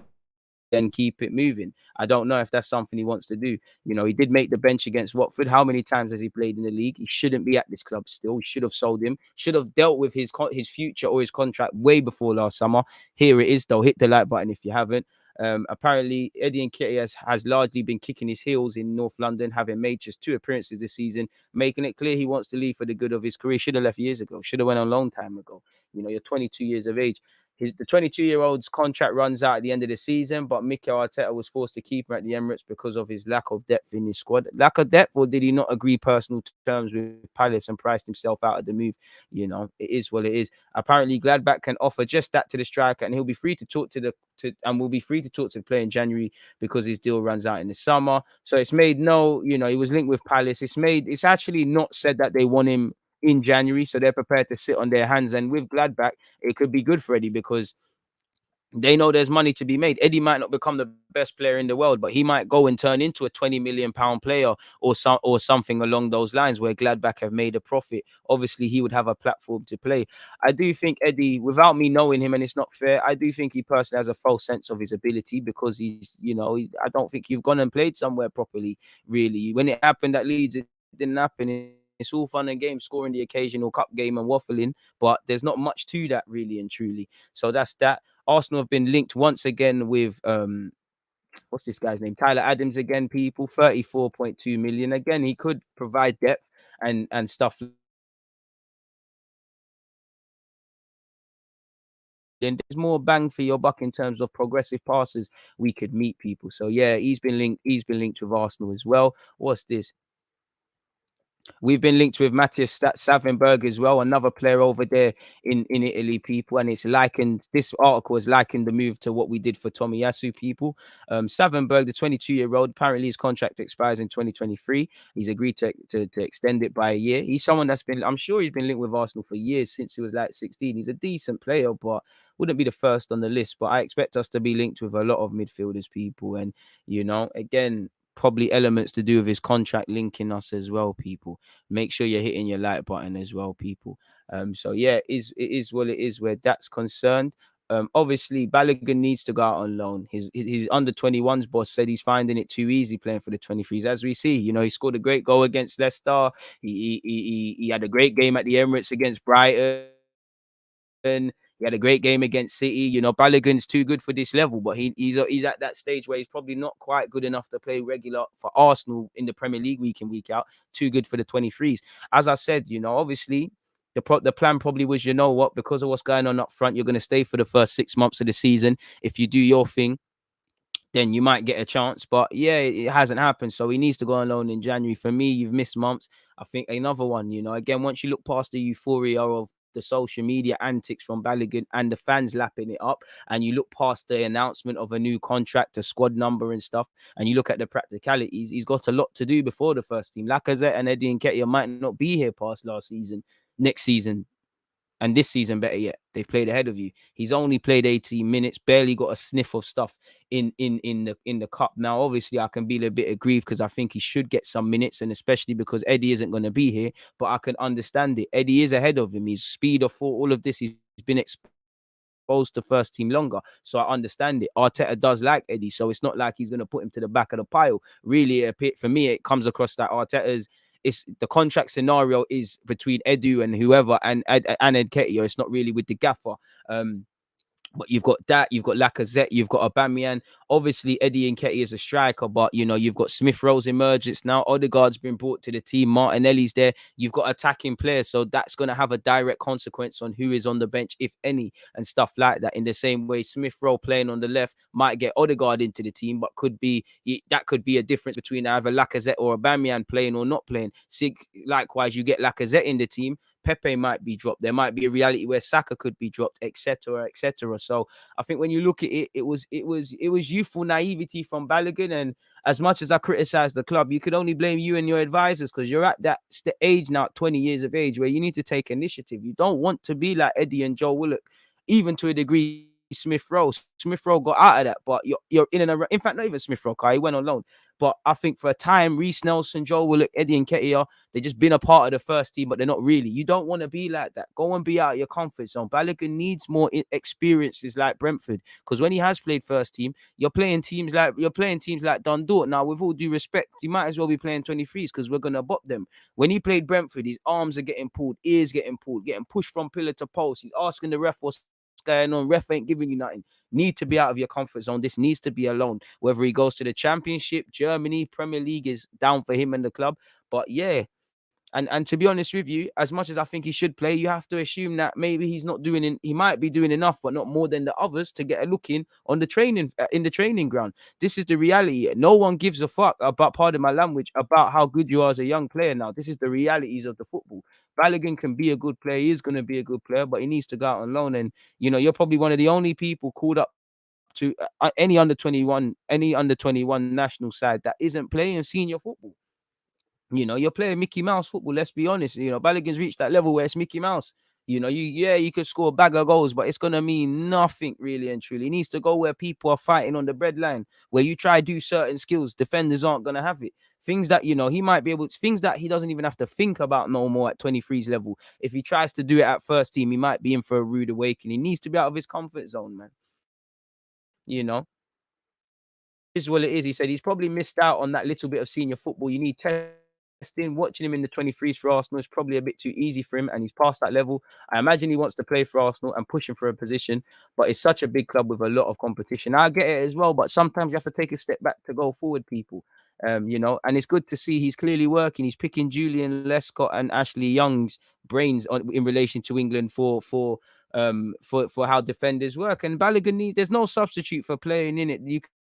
then keep it moving. I don't know if that's something he wants to do. He did make the bench against Watford. How many times has he played in the league? He shouldn't be at this club still. He should have sold him. Should have dealt with his future or his contract way before last summer. Here it is, though. Hit the like button if you haven't. Apparently, Eddie Nketiah has largely been kicking his heels in North London, having made just 2 appearances this season, making it clear he wants to leave for the good of his career. Should have left years ago. Should have went on a long time ago. You're 22 years of age. The 22-year-old's contract runs out at the end of the season, but Mikel Arteta was forced to keep him at the Emirates because of his lack of depth in his squad. Lack of depth, or did he not agree personal terms with Palace and priced himself out of the move? It is what it is. Apparently, Gladbach can offer just that to the striker, and he'll be free to talk and will be free to talk to the player in January because his deal runs out in the summer. So it's made he was linked with Palace. It's actually not said that they want him in January, so they're prepared to sit on their hands. And with Gladbach, it could be good for Eddie because they know there's money to be made. Eddie might not become the best player in the world, but he might go and turn into a 20 million pound player or something along those lines where Gladbach have made a profit. Obviously, he would have a platform to play. I do think Eddie, without me knowing him, and it's not fair, I do think he personally has a false sense of his ability because I don't think you've gone and played somewhere properly, really. When it happened at Leeds, it didn't happen. It's all fun and games, scoring the occasional cup game and waffling, but there's not much to that, really and truly. So that's that. Arsenal have been linked once again with what's this guy's name? Tyler Adams again, people. 34.2 million. Again, he could provide depth and stuff. Then there's more bang for your buck in terms of progressive passes we could meet, people. So yeah, he's been linked with Arsenal as well. What's this? We've been linked with Matthias Savenberg as well, another player over there in Italy, people. And this article is likened the move to what we did for Tomiyasu, people. Savenberg, the 22-year-old, apparently his contract expires in 2023. He's agreed to extend it by a year. He's someone I'm sure he's been linked with Arsenal for years, since he was like 16. He's a decent player, but wouldn't be the first on the list. But I expect us to be linked with a lot of midfielders, people. And, again, probably elements to do with his contract linking us as well, people. Make sure you're hitting your like button as well, people. So yeah, it is what it is where that's concerned. Obviously, Balogun needs to go out on loan. His under 21s boss said he's finding it too easy playing for the 23s. As we see, he scored a great goal against Leicester. He had a great game at the Emirates against Brighton. He had a great game against City. Balogun's too good for this level, but he's at that stage where he's probably not quite good enough to play regular for Arsenal in the Premier League week in, week out. Too good for the 23s. As I said, obviously, the plan probably was, because of what's going on up front, you're going to stay for the first 6 months of the season. If you do your thing, then you might get a chance. But yeah, it hasn't happened. So he needs to go on loan in January. For me, you've missed months. I think another one, again, once you look past the euphoria of the social media antics from Balogun and the fans lapping it up, and you look past the announcement of a new contract, a squad number and stuff, and you look at the practicalities, he's got a lot to do before the first team. Lacazette and Eddie Nketiah might not be here past next season. And this season, better yet, they've played ahead of you. He's only played 18 minutes, barely got a sniff of stuff in the cup. Now, obviously, I can be a bit aggrieved because I think he should get some minutes, and especially because Eddie isn't going to be here. But I can understand it. Eddie is ahead of him. He's speed of thought, all of this. He's been exposed to first team longer. So I understand it. Arteta does like Eddie. So it's not like he's going to put him to the back of the pile. Really, for me, it comes across that Arteta's it's the contract scenario is between Edu and whoever and Nkietah. It's not really with the gaffer. But you've got that, you've got Lacazette, you've got Aubameyang. Obviously, Eddie Nketiah is a striker, but you've got Smith Rowe's emergence now. Odegaard's been brought to the team. Martinelli's there. You've got attacking players, so that's going to have a direct consequence on who is on the bench, if any, and stuff like that. In the same way, Smith Rowe playing on the left might get Odegaard into the team, but that could be a difference between either Lacazette or Aubameyang playing or not playing. Likewise, you get Lacazette in the team. Pepe might be dropped. There might be a reality where Saka could be dropped, etc., etc. So I think when you look at it, it was youthful naivety from Balogun. And as much as I criticize the club, you could only blame you and your advisors because you're at that age now, 20 years of age, where you need to take initiative. You don't want to be like Eddie and Joe Willock, even to a degree. Smith Rowe got out of that, but you're in and around. In fact, not even Smith Rowe, he went on loan. But I think for a time, Reece Nelson, Joe Willock, Eddie Nketiah, they've just been a part of the first team, but they're not really. You don't want to be like that. Go and be out of your comfort zone. Balogun needs more experiences like Brentford, because when he has played first team, you're playing teams like Dundalk. Now, with all due respect, you might as well be playing 23s because we're gonna bop them. When he played Brentford, his arms are getting pulled, ears getting pulled, getting pushed from pillar to post. He's asking the ref what's going on. Ref ain't giving you nothing. Need to be out of your comfort zone. This needs to be alone. Whether he goes to the Championship, Germany, Premier League is down for him and the club. But yeah, and to be honest with you, as much as I think he should play, you have to assume that maybe he's not he might be doing enough, but not more than the others to get a look in on the training ground. This is the reality. No one gives a fuck about, pardon my language, about how good you are as a young player now. This is the realities of the football. Balogun can be a good player. He is going to be a good player, but he needs to go out on loan. And you're probably one of the only people called up to any under 21 national side that isn't playing senior football. You're playing Mickey Mouse football. Let's be honest. Balogun's reached that level where it's Mickey Mouse. You could score a bag of goals, but it's gonna mean nothing really and truly. He needs to go where people are fighting on the breadline, where you try to do certain skills. Defenders aren't gonna have it. Things that he might be able to, things that he doesn't even have to think about no more at 23's level. If he tries to do it at first team, he might be in for a rude awakening. He needs to be out of his comfort zone, man. Is what it is. He said he's probably missed out on that little bit of senior football. You need testing. Watching him in the 23s for Arsenal is probably a bit too easy for him, and he's past that level. I imagine he wants to play for Arsenal and pushing for a position, but it's such a big club with a lot of competition. I get it as well, but sometimes you have to take a step back to go forward, people. And it's good to see he's clearly working. He's picking Julian Lescott and Ashley Young's brains in relation to England for how defenders work. And Balogun there's no substitute for playing in it.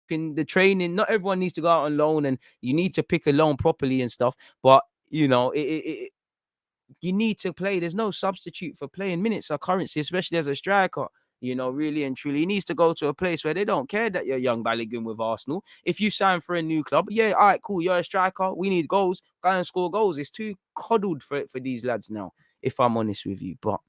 The training, not everyone needs to go out on loan, and you need to pick a loan properly and stuff. But you need to play. There's no substitute for playing. Minutes are currency, especially as a striker. Really and truly, he needs to go to a place where they don't care that you're young Balogun with Arsenal. If you sign for a new club, yeah, all right, cool. You're a striker. We need goals. Go and score goals. It's too coddled for these lads now, if I'm honest with you. But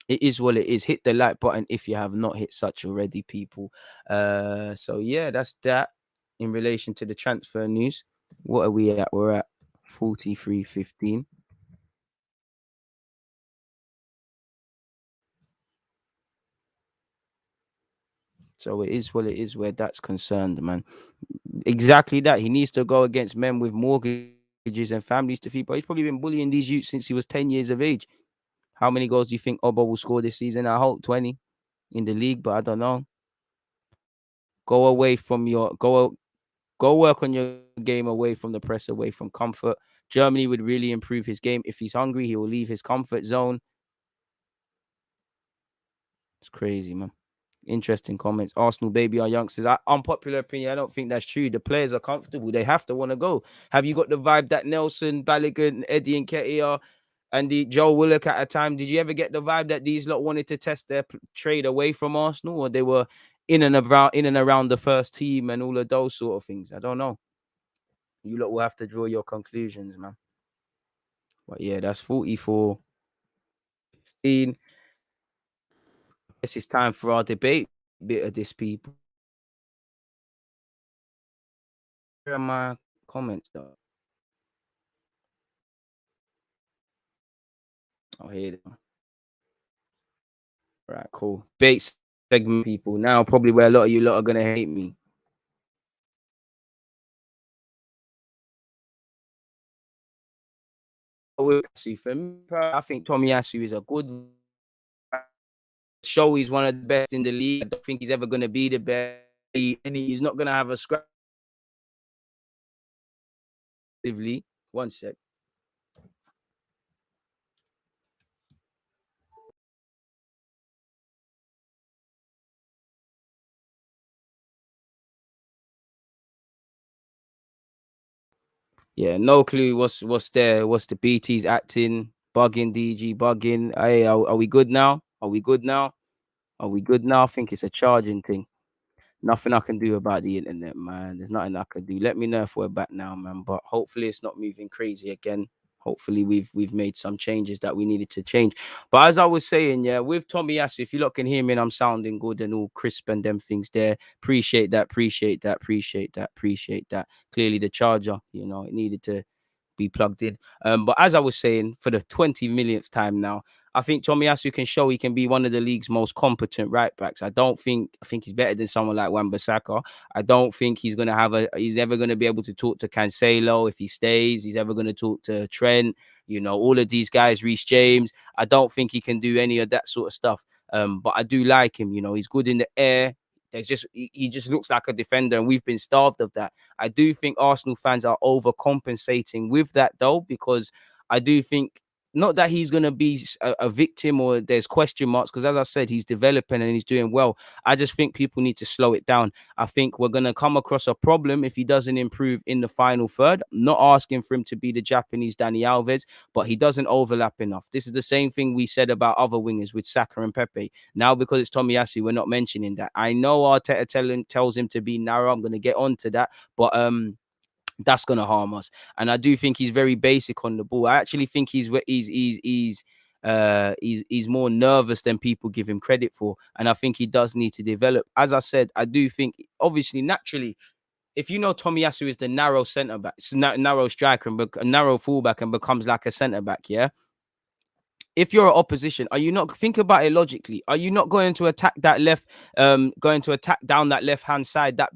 it is what it is. Hit the like button if you have not hit such already, people. So yeah, that's that in relation to the transfer news. What are we at? We're at 43:15. So it is what it is where that's concerned, man. Exactly that. He needs to go against men with mortgages and families to feed. But he's probably been bullying these youths since he was 10 years of age. How many goals do you think Obo will score this season? I hope 20 in the league, but I don't know. Go away from your Go work on your game away from the press, away from comfort. Germany would really improve his game. If he's hungry, he will leave his comfort zone. It's crazy, man. Interesting comments. Arsenal baby are youngsters. Unpopular opinion. I don't think that's true. The players are comfortable. They have to want to go. Have you got the vibe that Nelson, Balogun, Eddie Nketiah, and the Joe Willock at a time? Did you ever get the vibe that these lot wanted to test their trade away from Arsenal, or they were in and around the first team and all of those sort of things? I don't know. You lot will have to draw your conclusions, man. But yeah, that's 44:15. Guess it's time for our debate bit of this, people. Where are my comments though? Oh, here they are. Right, cool. Debate segment, people. Now, probably where a lot of you lot are gonna hate me. For me, I think Tomiyasu is a good show. He's one of the best in the league. I don't think he's ever gonna be the best. He's not gonna have a scrap. One sec. Yeah, no clue what's there. What's the BT's acting? Bugging, DG, bugging. Hey, are we good now? Are we good now? Are we good now? I think it's a charging thing. Nothing I can do about the internet, man. There's nothing I can do. Let me know if we're back now, man. But hopefully it's not moving crazy again. Hopefully we've made some changes that we needed to change. But as I was saying, yeah, with Tomiyasu, if you lot can hear me and I'm sounding good and all crisp and them things there, appreciate that, appreciate that, appreciate that, appreciate that. Clearly the charger, it needed to be plugged in. But as I was saying, for the 20 millionth time now, I think Tomiyasu can show he can be one of the league's most competent right backs. I think he's better than someone like Wan-Bissaka. I don't think he's ever going to be able to talk to Cancelo if he stays. He's ever going to talk to Trent, all of these guys, Reece James. I don't think he can do any of that sort of stuff. But I do like him, he's good in the air. He just looks like a defender, and we've been starved of that. I do think Arsenal fans are overcompensating with that though, because I do think not that he's going to be a victim or there's question marks, because as I said, he's developing and he's doing well. I just think people need to slow it down. I think we're going to come across a problem if he doesn't improve in the final third. I'm not asking for him to be the Japanese Dani Alves, but he doesn't overlap enough. This is the same thing we said about other wingers with Saka and Pepe. Now, because it's Tomiyasu, we're not mentioning that. I know Arteta tells him to be narrow. I'm going to get on to that, but that's gonna harm us. And I do think he's very basic on the ball. I actually think he's more nervous than people give him credit for, and I think he does need to develop. As I said, I do think obviously naturally, if you know Tomiyasu is the narrow centre back, narrow striker, and a narrow fullback, and becomes like a centre back, yeah. If you're an opposition, are you not think about it logically? Are you not going to attack that left, going to attack down that left hand side that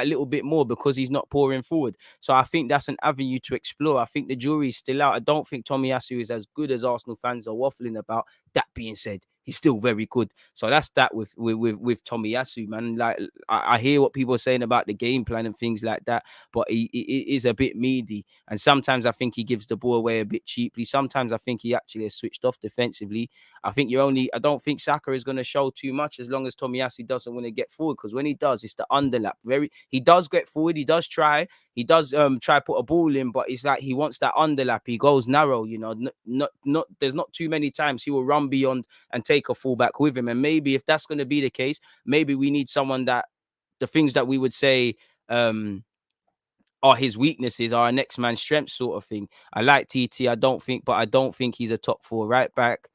little bit more because he's not pouring forward? So I think that's an avenue to explore. I think the jury's still out. I don't think Tomiyasu is as good as Arsenal fans are waffling about. That being said, he's still very good. So that's that with Tomiyasu, man. Like I hear what people are saying about the game plan and things like that, but he is a bit meaty. And sometimes I think he gives the ball away a bit cheaply. Sometimes I think he actually has switched off defensively. I don't think Saka is going to show too much as long as Tomiyasu doesn't want to get forward, because when he does, it's the underlap. He does get forward, he does try. He does try put a ball in, but it's like he wants that underlap. He goes narrow, not there's not too many times he will run beyond and take a fullback with him. And maybe if that's going to be the case, maybe we need someone that the things that we would say are his weaknesses are our next man's strengths, sort of thing. I like TT. I don't think he's a top 4 right back.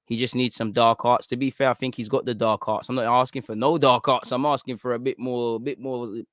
He just needs some dark arts. To be fair, I think he's got the dark arts. I'm not asking for no dark arts. I'm asking for a bit more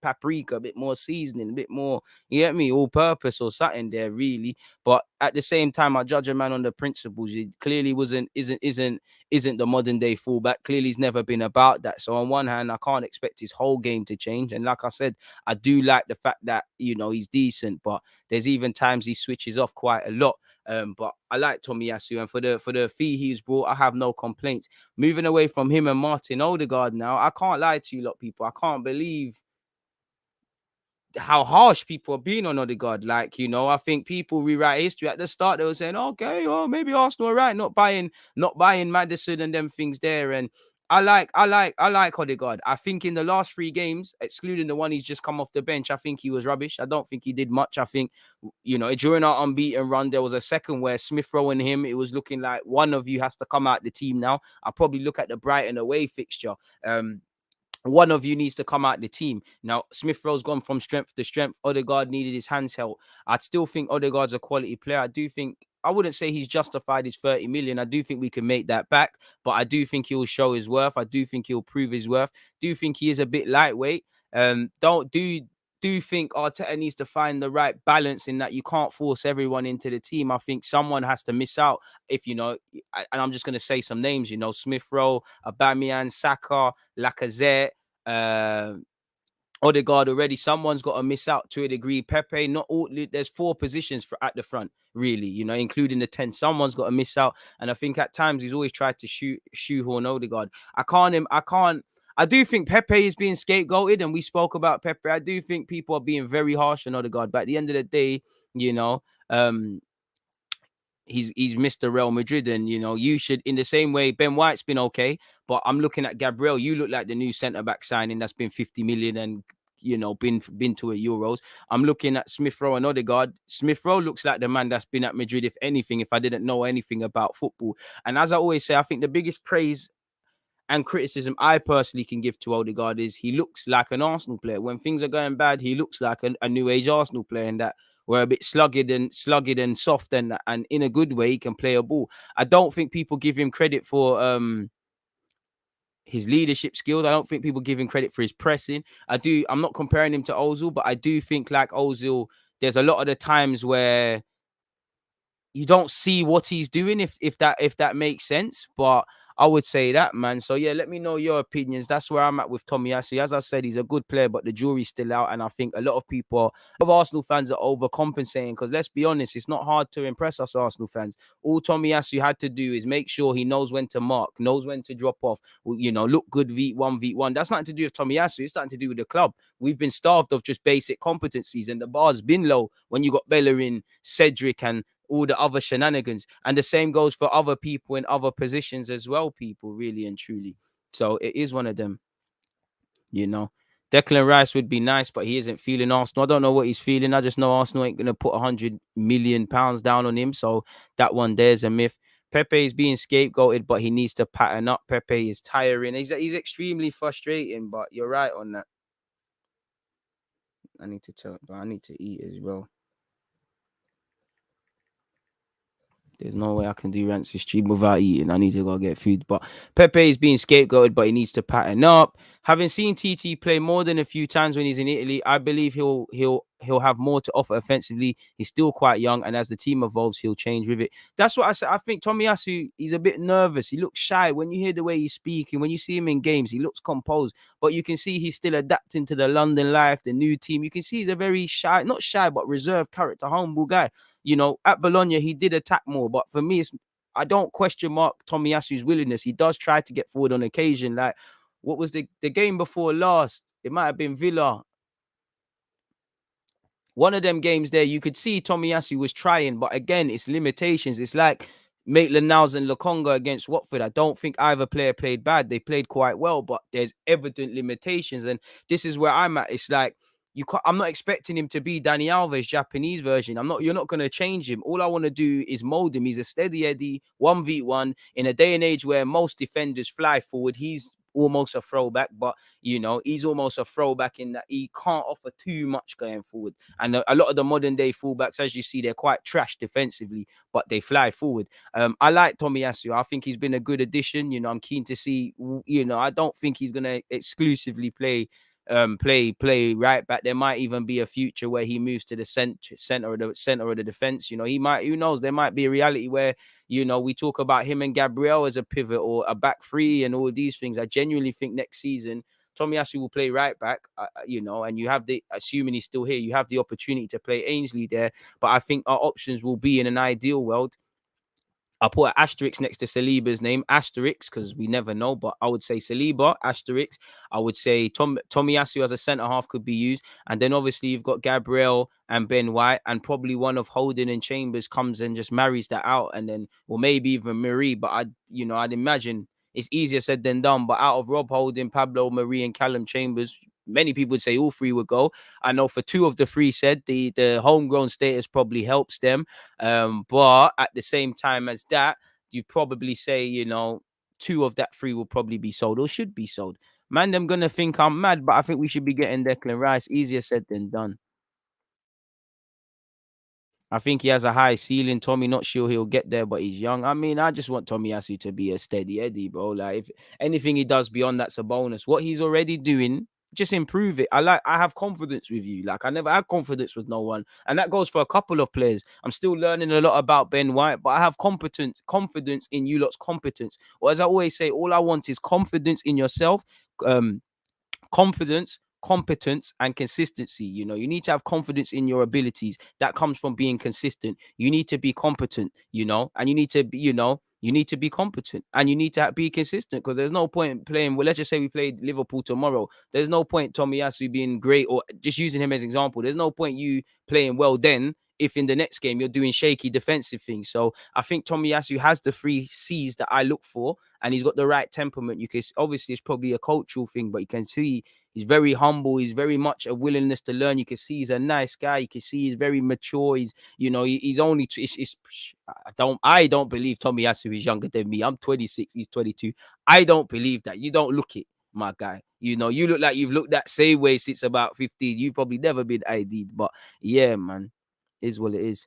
paprika, a bit more seasoning, a bit more, you get me, all purpose or something there, really. But at the same time, I judge a man on the principles. He clearly isn't the modern day fullback. Clearly, he's never been about that. So on one hand, I can't expect his whole game to change. And like I said, I do like the fact that he's decent, but there's even times he switches off quite a lot. But I like Tomiyasu, and for the fee he's brought, I have no complaints. Moving away from him and Martin Odegaard now, I can't lie to you lot, people. I can't believe how harsh people are being on Odegaard. Like, I think people rewrite history. At the start, they were saying, okay, maybe Arsenal are right, not buying Maddison and them things there. And I like Odegaard. I think in the last 3 games, excluding the one he's just come off the bench, I think he was rubbish. I don't think he did much. I think, during our unbeaten run, there was a second where Smith Rowe and him, it was looking like one of you has to come out the team now. I'll probably look at the Brighton away fixture. One of you needs to come out the team. Now, Smith Rowe's gone from strength to strength. Odegaard needed his hands held. I'd still think Odegaard's a quality player. I do think I wouldn't say he's justified his 30 million. I do think we can make that back, but I do think he'll show his worth. I do think he'll prove his worth. Do think he is a bit lightweight. Don't do think Arteta needs to find the right balance in that you can't force everyone into the team. I think someone has to miss out. If you know, and I'm just going to say some names. You know, Smith Rowe, Aubameyang, Saka, Lacazette. Uh, Odegaard already. Someone's got to miss out to a degree. Pepe, not all. There's 4 positions for at the front, really. You know, including the 10. Someone's got to miss out, and I think at times he's always tried to shoehorn Odegaard. I can't. I do think Pepe is being scapegoated, and we spoke about Pepe. I do think people are being very harsh on Odegaard, but at the end of the day, you know, he's Mr. Real Madrid, and you know, you should, in the same way. Ben White's been okay, but I'm looking at Gabriel. You look like the new centre back signing that's been 50 million and you know been to a Euros. I'm looking at Smith Rowe and Odegaard. Smith Rowe looks like the man that's been at Madrid, if anything. If I didn't know anything about football, and as I always say, I think the biggest praise and criticism I personally can give to Odegaard is he looks like an Arsenal player. When things are going bad, he looks like a new age Arsenal player, and that we're a bit slugged and soft, and in a good way he can play a ball. I don't think people give him credit for his leadership skills. I don't think people give him credit for his pressing. I'm not comparing him to Ozil, but I do think like Ozil, there's a lot of the times where you don't see what he's doing, if that makes sense. But I would say that, man. So yeah, let me know your opinions. That's where I'm at with Tomiyasu. As I said, he's a good player, but the jury's still out. And I think a lot of Arsenal fans are overcompensating, because let's be honest, it's not hard to impress us Arsenal fans. All Tomiyasu had to do is make sure he knows when to mark, knows when to drop off, you know, look good v1. That's nothing to do with Tomiyasu. It's nothing to do with the club. We've been starved of just basic competencies, and the bar's been low when you got Bellerin, Cedric, and all the other shenanigans. And the same goes for other people in other positions as well, people, really and truly. So it is one of them, you know. Declan Rice would be nice, but he isn't feeling Arsenal. I don't know what he's feeling. I just know Arsenal ain't going to put £100 million down on him. So that one there's a myth. Pepe is being scapegoated, but he needs to pattern up. Pepe is tiring. He's extremely frustrating, but you're right on that. I need to eat as well. There's no way I can do Rancy stream without eating. I need to go get food. But Pepe is being scapegoated, but he needs to pattern up. Having seen TT play more than a few times when he's in Italy, I believe he'll have more to offer offensively. He's still quite young, and as the team evolves, he'll change with it. That's what I said. I think Tomiyasu, he's a bit nervous. He looks shy. When you hear the way he's speaking, when you see him in games, he looks composed. But you can see he's still adapting to the London life, the new team. You can see he's a very shy, not shy, but reserved character, humble guy. You know, at Bologna, he did attack more. But for me, I don't question Mark Tomiyasu's willingness. He does try to get forward on occasion. Like, what was the game before last? It might have been Villa. One of them games there, you could see Tomiyasu was trying, but again, it's limitations. It's like Maitland-Niles and Lokonga against Watford. I don't think either player played bad. They played quite well, but there's evident limitations. And this is where I'm at. It's like, I'm not expecting him to be Dani Alves' Japanese version. You're not going to change him. All I want to do is mold him. He's a steady Eddie, 1v1 in a day and age where most defenders fly forward. He's almost a throwback, but you know, he's almost a throwback in that he can't offer too much going forward. And a lot of the modern day fullbacks, as you see, they're quite trash defensively, but they fly forward. I like Tomiyasu. I think he's been a good addition. You know, I'm keen to see, you know, I don't think he's going to exclusively play right back. There might even be a future where he moves to the center of the defense. You know, he might, who knows, there might be a reality where, you know, we talk about him and Gabriel as a pivot or a back three and all these things. I genuinely think next season Tomiyasu will play right back, you know, and you have assuming he's still here, you have the opportunity to play Ainsley there. But I think our options will be, in an ideal world, I'll put an asterisk next to Saliba's name, asterisk, because we never know, but I would say Saliba, asterisk. I would say Tomiyasu as a centre-half could be used. And then obviously you've got Gabriel and Ben White, and probably one of Holding and Chambers comes and just marries that out. And then, or maybe even Marie, but I'd imagine it's easier said than done. But out of Rob Holding, Pablo Marie, and Callum Chambers, many people would say all three would go. I know for 2 of the 3 said the homegrown status probably helps them. But at the same time as that, you probably say, you know, 2 of that 3 will probably be sold or should be sold. Man, them gonna think I'm mad, but I think we should be getting Declan Rice. Easier said than done. I think he has a high ceiling. Tommy, not sure he'll get there, but he's young. I mean, I just want Tomiyasu to be a steady Eddie, bro. Like, if anything he does beyond that's a bonus. What he's already doing, just improve it. I have confidence with you. Like, I never had confidence with no one. And that goes for a couple of players. I'm still learning a lot about Ben White, but I have confidence in you lot's competence. Or as I always say, all I want is confidence in yourself. Um, Confidence, competence, and consistency. You know, you need to have confidence in your abilities. That comes from being consistent. You need to be competent, you know, and you need to be, you need to be competent and you need to be consistent because there's no point playing. Well, let's just say we played Liverpool tomorrow. There's no point Tomiyasu being great or just using him as an example. There's no point you playing well then if in the next game you're doing shaky defensive things. So I think Tomiyasu has the three C's that I look for, and he's got the right temperament. You can obviously it's probably a cultural thing, but you can see he's very humble. He's very much a willingness to learn. You can see he's a nice guy. You can see he's very mature. He's only. I don't believe Tomiyasu is younger than me. I'm 26. He's 22. I don't believe that. You don't look it, my guy. You know, you look like you've looked that same way since about 15. You've probably never been ID'd, but yeah, man, is what it is.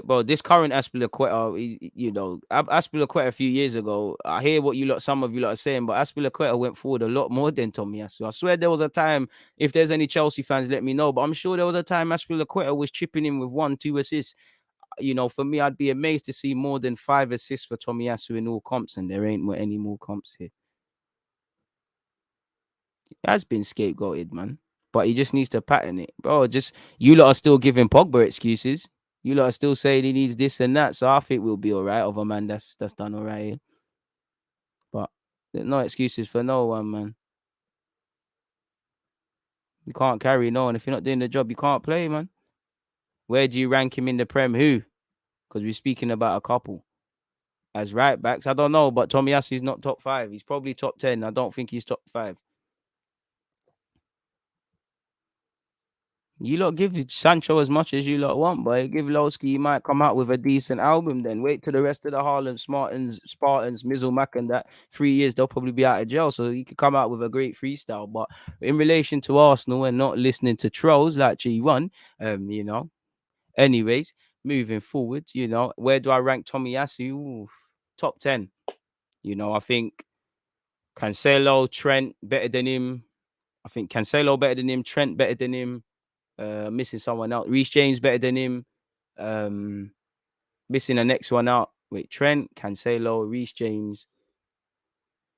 Bro, this current Aspilicueta, Aspilicueta a few years ago. I hear what some of you lot are saying, but Aspilicueta went forward a lot more than Tomiyasu. I swear there was a time. If there's any Chelsea fans, let me know. But I'm sure there was a time Aspilicueta was chipping in with 1, 2 assists. You know, for me, I'd be amazed to see more than 5 assists for Tomiyasu in all comps, and there ain't any more comps here. He has been scapegoated, man. But he just needs to pattern it. Bro, you lot are still giving Pogba excuses. You lot are still saying he needs this and that. So I think we'll be all right of a man that's done all right here. But there's no excuses for no one, man. You can't carry no one. If you're not doing the job, you can't play, man. Where do you rank him in the Prem? Who? Because we're speaking about a couple. As right backs, I don't know, but Tomiyasu's not top 5. He's probably top 10. I don't think he's top 5. You lot give Sancho as much as you lot want, but give Lowski, he might come out with a decent album then. Wait till the rest of the Harlem Spartans, Mizzle Mac and that 3 years, they'll probably be out of jail. So he could come out with a great freestyle. But in relation to Arsenal and not listening to trolls like G1, anyways, moving forward, where do I rank Tomiyasu? Ooh, top 10. I think Cancelo, Trent better than him. I think Cancelo better than him, Trent better than him. Missing someone out. Reece James better than him. Missing the next one out. Wait, Trent, Cancelo, Reece James.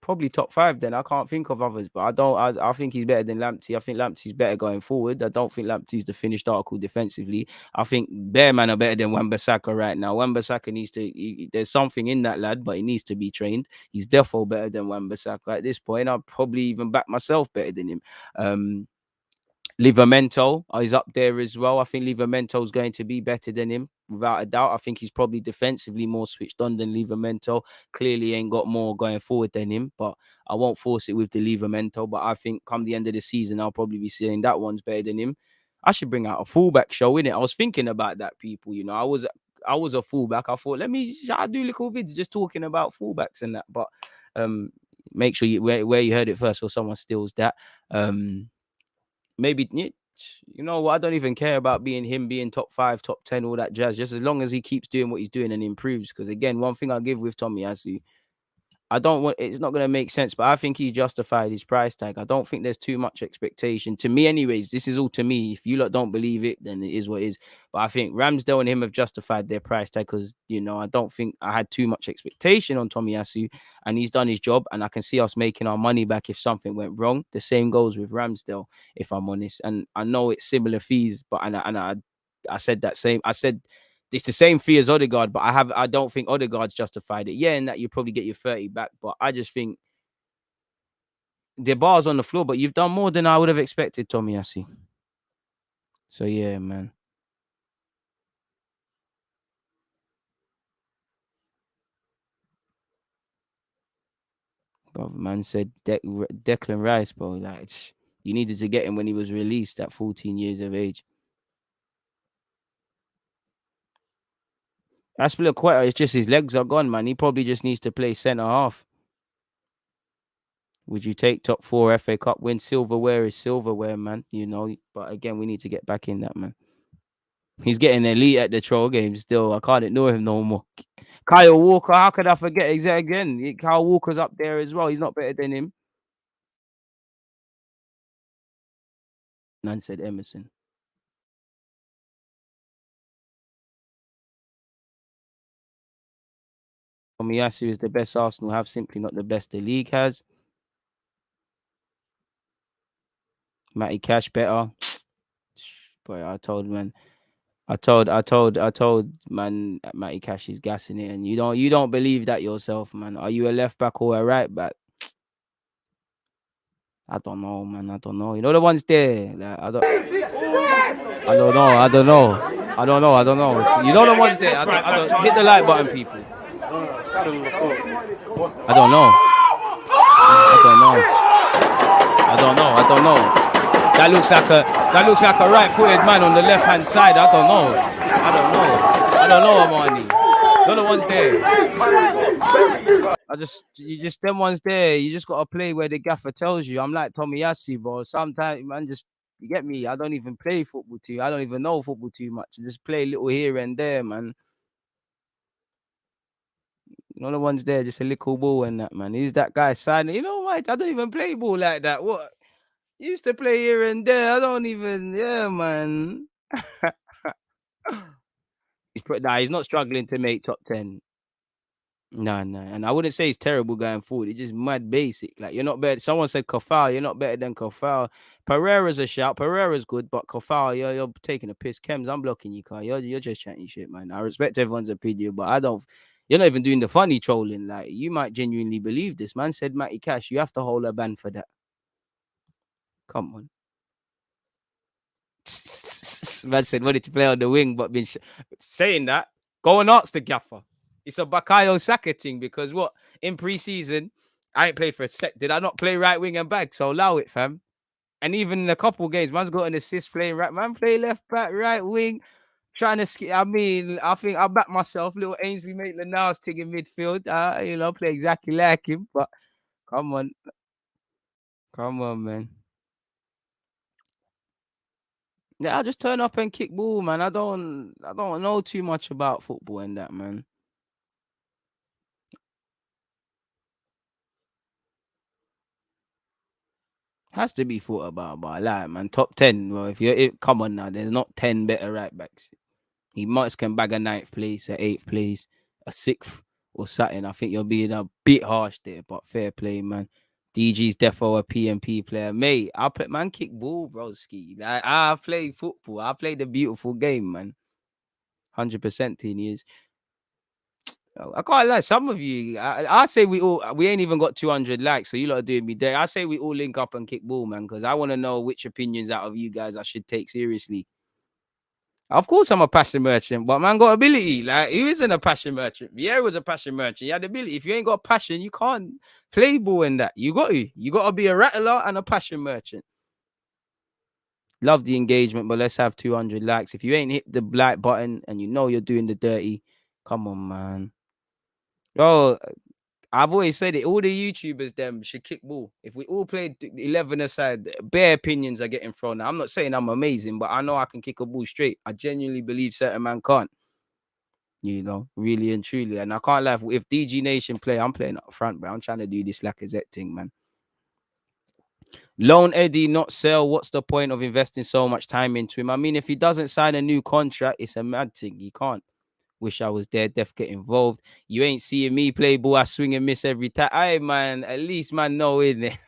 Probably top 5 then. I can't think of others, but I think he's better than Lamptey. I think Lamptey's better going forward. I don't think Lamptey's the finished article defensively. I think Bearman are better than Wan-Bissaka right now. Wan-Bissaka needs to, there's something in that lad, but he needs to be trained. He's definitely better than Wan-Bissaka at this point. I'll probably even back myself better than him. Livramento is up there as well. I think Livramento is going to be better than him, without a doubt. I think he's probably defensively more switched on than Livramento. Clearly ain't got more going forward than him, but I won't force it with the Livramento. But I think come the end of the season, I'll probably be saying that one's better than him. I should bring out a fullback show, innit? I was thinking about that, people. I was a fullback. I thought, I'll do little vids just talking about fullbacks and that. But make sure where you heard it first or someone steals that. Maybe I don't even care about being top 5, top 10, all that jazz. Just as long as he keeps doing what he's doing and improves. Because again, one thing I give with Tomiyasu, it's not going to make sense, but I think he justified his price tag. I don't think there's too much expectation. To me, anyways, this is all to me. If you lot don't believe it, then it is what it is. But I think Ramsdale and him have justified their price tag because, I don't think I had too much expectation on Tomiyasu, and he's done his job. And I can see us making our money back if something went wrong. The same goes with Ramsdale, if I'm honest. And I know it's similar fees, but I said that same. I said it's the same fee as Odegaard, but I don't think Odegaard's justified it. Yeah, in that you probably get your 30 back, but I just think the bar's on the floor, but you've done more than I would have expected, Tomiyasu. So yeah, man. Bro, man said Declan Rice, bro. Like you needed to get him when he was released at 14 years of age. Aspilicueta, it's just his legs are gone, man. He probably just needs to play centre half. Would you take top 4 FA Cup win? Silverware is silverware, man. You know, but again, we need to get back in that, man. He's getting elite at the troll game still. I can't ignore him no more. Kyle Walker, how could I forget? Is that again? Kyle Walker's up there as well. He's not better than him. None said Emerson. Tomiyasu is the best Arsenal have, simply not the best the league has. Matty Cash better. Boy, I told man, Matty Cash is gassing it, and you don't believe that yourself, man. Are you a left back or a right back? I don't know, man. I don't know. You know the ones there. Like, I don't know. You know the ones there. I don't hit the like button, people. I don't know. That looks like a right-footed man on the left-hand side. I don't know, Armani. You're the ones there. Them ones there. You just gotta play where the gaffer tells you. I'm like Tomiyasu, bro. Sometimes, man, you get me. I don't even play football too. I don't even know football too much. I just play a little here and there, man. You know the ones there, just a little ball and that, man. Who's that guy signing? You know what? I don't even play ball like that. What? Used to play here and there. I don't even. Yeah, man. He's not struggling to make top 10. No. And I wouldn't say he's terrible going forward. He's just mad basic. Like, you're not better. Someone said Kofal, you're not better than Kofal. Pereira's a shout. Pereira's good, but Kofal, you're taking a piss. Kems, I'm blocking you, Kai. You're just chatting shit, man. I respect everyone's opinion, but I don't. You're not even doing the funny trolling. Like, you might genuinely believe this. Man said Matty Cash, you have to hold a ban for that. Come on. Man said wanted to play on the wing, but been saying that. Go and ask the gaffer. It's a Bakayo Saka thing, because what, in pre-season, I ain't played for a sec. Did I not play right wing and back? So allow it, fam. And even in a couple games, man's got an assist playing right. Man play left back, right wing, trying to skip. I mean, I think I back myself. Little Ainsley Maitland-Niles taking midfield. Play exactly like him. But come on, man. Yeah, I just turn up and kick ball, man. I don't know too much about football and that, man. Has to be thought about, but I like, man. Top 10. Well, come on now, there's not 10 better right backs. He can bag a 9th place, a 8th place, a 6th or something. I think you're being a bit harsh there, but fair play, man. DG's defo a PMP player. Mate, I play, man, kick ball, broski. Like, I play football. I play the beautiful game, man. 100% 10 years. I can't lie. Some of you, I say we ain't even got 200 likes, so you lot are doing me there. I say we all link up and kick ball, man, because I want to know which opinions out of you guys I should take seriously. Of course, I'm a passion merchant, but man got ability. Like, who isn't a passion merchant? Vieira was a passion merchant. He had ability. If you ain't got passion, you can't play ball in that. You got to be a rattler and a passion merchant. Love the engagement, but let's have 200 likes. If you ain't hit the like button and you know you're doing the dirty, come on, man. Oh, I've always said it. All the YouTubers them should kick ball. If we all played 11 aside, bare opinions are getting thrown. Now, I'm not saying I'm amazing, but I know I can kick a ball straight. I genuinely believe certain man can't. You know, really and truly. And I can't lie. If DG Nation play, I'm playing up front, bro. I'm trying to do this Lacazette thing, man. Loan Eddie, not sell. What's the point of investing so much time into him? I mean, if he doesn't sign a new contract, it's a mad thing. He can't. Wish I was there. Def get involved. You ain't seeing me play ball. I swing and miss every time. Hey, man, at least, man, know in there.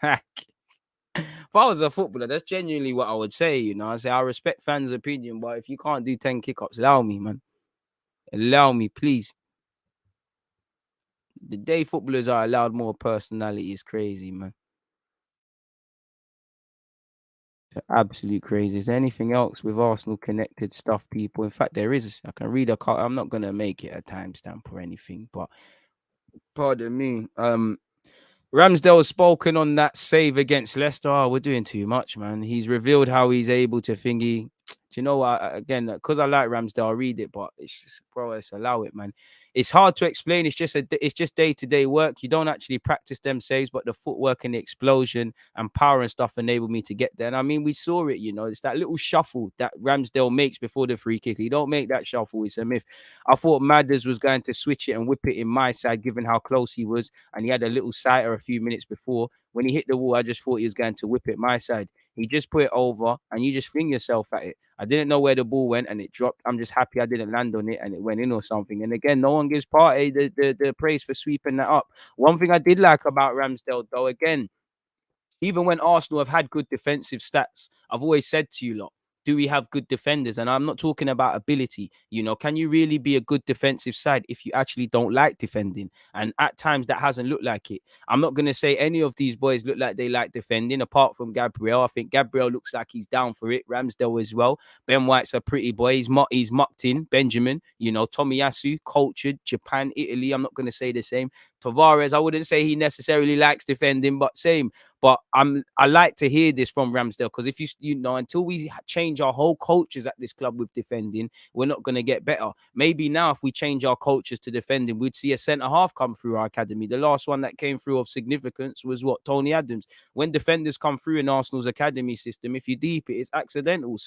If I was a footballer, that's genuinely what I would say. You know, I say I respect fans' opinion, but if you can't do 10 kick-ups, allow me, man. Allow me, please. The day footballers are allowed more personality is crazy, man. Absolute crazy. Is there anything else with Arsenal connected stuff, people? In fact, there is. I can read a card. I'm not gonna make it a timestamp or anything, but pardon me. Ramsdale has spoken on that save against Leicester. Oh, we're doing too much, man. He's revealed how he's able to thingy. Do you know what? Again, because I like Ramsdale, I read it, but it's just, bro, let's allow it, man. It's hard to explain. It's just day to day work. You don't actually practice them saves, but the footwork and the explosion and power and stuff enabled me to get there. And I mean, we saw it. You know, it's that little shuffle that Ramsdale makes before the free kick. He don't make that shuffle. It's a myth. I thought Madders was going to switch it and whip it in my side, given how close he was, and he had a little sighter a few minutes before. When he hit the wall, I just thought he was going to whip it my side. He just put it over, and you just fling yourself at it. I didn't know where the ball went, and it dropped. I'm just happy I didn't land on it, and it went in or something. And again, no one gives Partey the praise for sweeping that up. One thing I did like about Ramsdale, though, again, even when Arsenal have had good defensive stats, I've always said to you lot, do we have good defenders? And I'm not talking about ability. You know, can you really be a good defensive side if you actually don't like defending? And at times that hasn't looked like it. I'm not going to say any of these boys look like they like defending, apart from Gabriel. I think Gabriel looks like he's down for it. Ramsdale as well. Ben White's a pretty boy. He's mucked in. Benjamin, you know, Tomiyasu, cultured. Japan, Italy. I'm not going to say the same. Tavares, I wouldn't say he necessarily likes defending, but same. But I like to hear this from Ramsdale, because if you know, until we change our whole cultures at this club with defending, we're not going to get better. Maybe now, if we change our cultures to defending, we'd see a centre half come through our academy. The last one that came through of significance was Tony Adams. When defenders come through in Arsenal's academy system, if you deep it, it's accidental.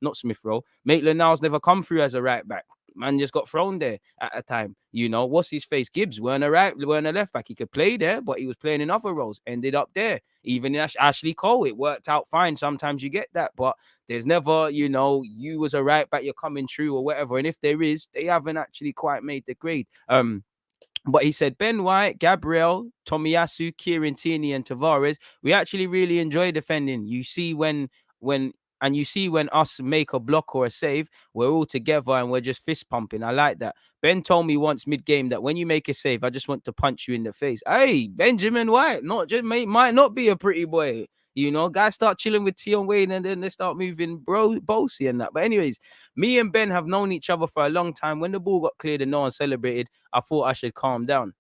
Not Smith Rowe. Maitland-Niles never come through as a right back. Man just got thrown there at a time. You know, what's his face? Gibbs weren't a left back. He could play there, but he was playing in other roles. Ended up there. Even Ashley Cole, it worked out fine. Sometimes you get that, but there's never, you know, you was a right back, you're coming through or whatever. And if there is, they haven't actually quite made the grade. But he said Ben White, Gabriel, Tomiyasu, Kieran Tierney, and Tavares, we actually really enjoy defending. When you see when us make a block or a save, we're all together and we're just fist pumping. I like that. Ben told me once mid-game that when you make a save, I just want to punch you in the face. Hey, Benjamin White, not just might not be a pretty boy. You know, guys start chilling with Tion Wayne and then they start moving bossy and that. But anyways, me and Ben have known each other for a long time. When the ball got cleared and no one celebrated, I thought I should calm down.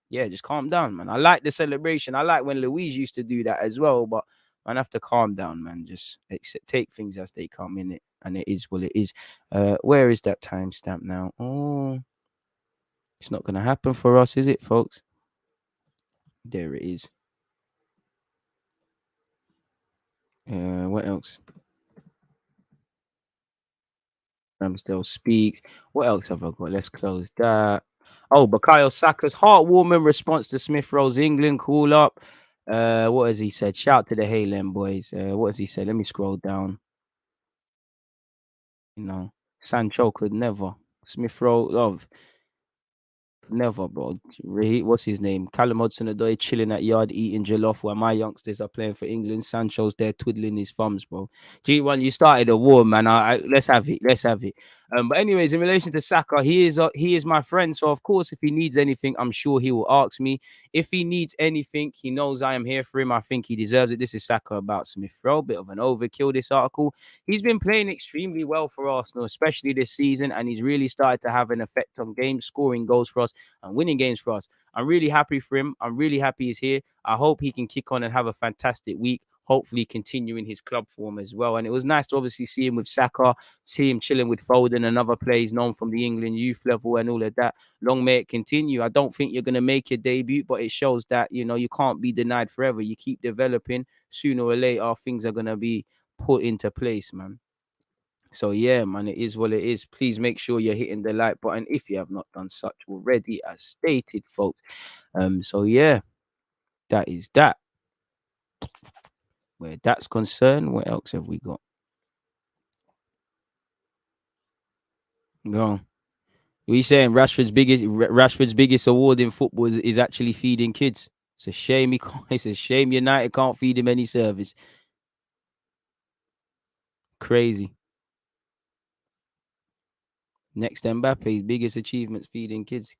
Yeah, just calm down, man. I like the celebration. I like when Louise used to do that as well, but man, have to calm down, man. Just take things as they come in it, and it is what it is. Where is that timestamp now? Oh, it's not gonna happen for us, is it, folks? There it is. What else? Ramsdale speaks. What else have I got? Let's close that. Oh, Bukayo Saka's heartwarming response to Smith Rowe's England call up. What has he said? Shout to the Haaland boys. What has he said? Let me scroll down. You know, Sancho could never. Smith Rowe, love. Never, bro. What's his name? Callum Hudson-Odoi chilling at yard eating jollof while my youngsters are playing for England. Sancho's there twiddling his thumbs, bro. G1, you started a war, man. Let's have it. Let's have it. But anyways, in relation to Saka, he is my friend. So of course, if he needs anything, I'm sure he will ask me. If he needs anything, he knows I am here for him. I think he deserves it. This is Saka about Smith Rowe. Bit of an overkill, this article. He's been playing extremely well for Arsenal, especially this season, and he's really started to have an effect on games, scoring goals for us and winning games for us. I'm really happy for him. I'm really happy he's here. I hope he can kick on and have a fantastic week. Hopefully continuing his club form as well. And it was nice to obviously see him with Saka, see him chilling with Foden and other players known from the England youth level and all of that. Long may it continue. I don't think you're going to make your debut, but it shows that, you know, you can't be denied forever. You keep developing. Sooner or later, things are going to be put into place, man. So yeah, man, it is what it is. Please make sure you're hitting the like button if you have not done such already, as stated, folks. So yeah, that is that. Where that's concerned, what else have we got? Go on. What are you saying? Rashford's biggest award in football is actually feeding kids. It's a shame he can't. It's a shame United can't feed him any service. Crazy. Next to Mbappe's biggest achievements feeding kids.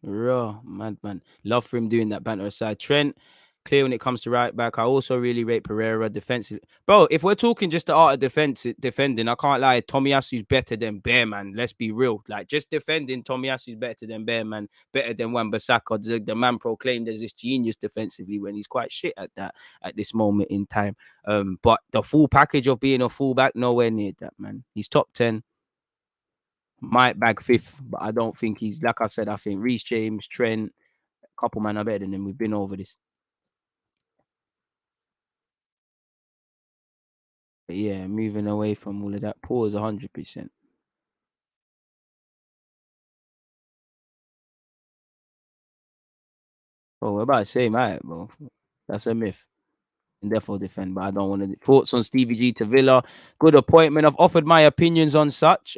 Raw, madman. Love for him doing that banter aside. Trent, clear when it comes to right back. I also really rate Pereira defensive. Bro, if we're talking just the art of defending, I can't lie. Tomiyasu's better than Bear, man. Let's be real. Like, just defending, Tomiyasu's better than Bear, man. Better than Wan-Bissaka. The man proclaimed as this genius defensively when he's quite shit at that at this moment in time. But the full package of being a fullback, nowhere near that, man. He's top 10. Might bag fifth, but I don't think he's, like I said, I think Reece James, Trent, a couple man are better than him. We've been over this. But yeah, moving away from all of that. Pause 100%. Oh, we're about to say, mate, bro. That's a myth. And therefore defend, but I don't want to. Thoughts on Stevie G to Villa? Good appointment. I've offered my opinions on such.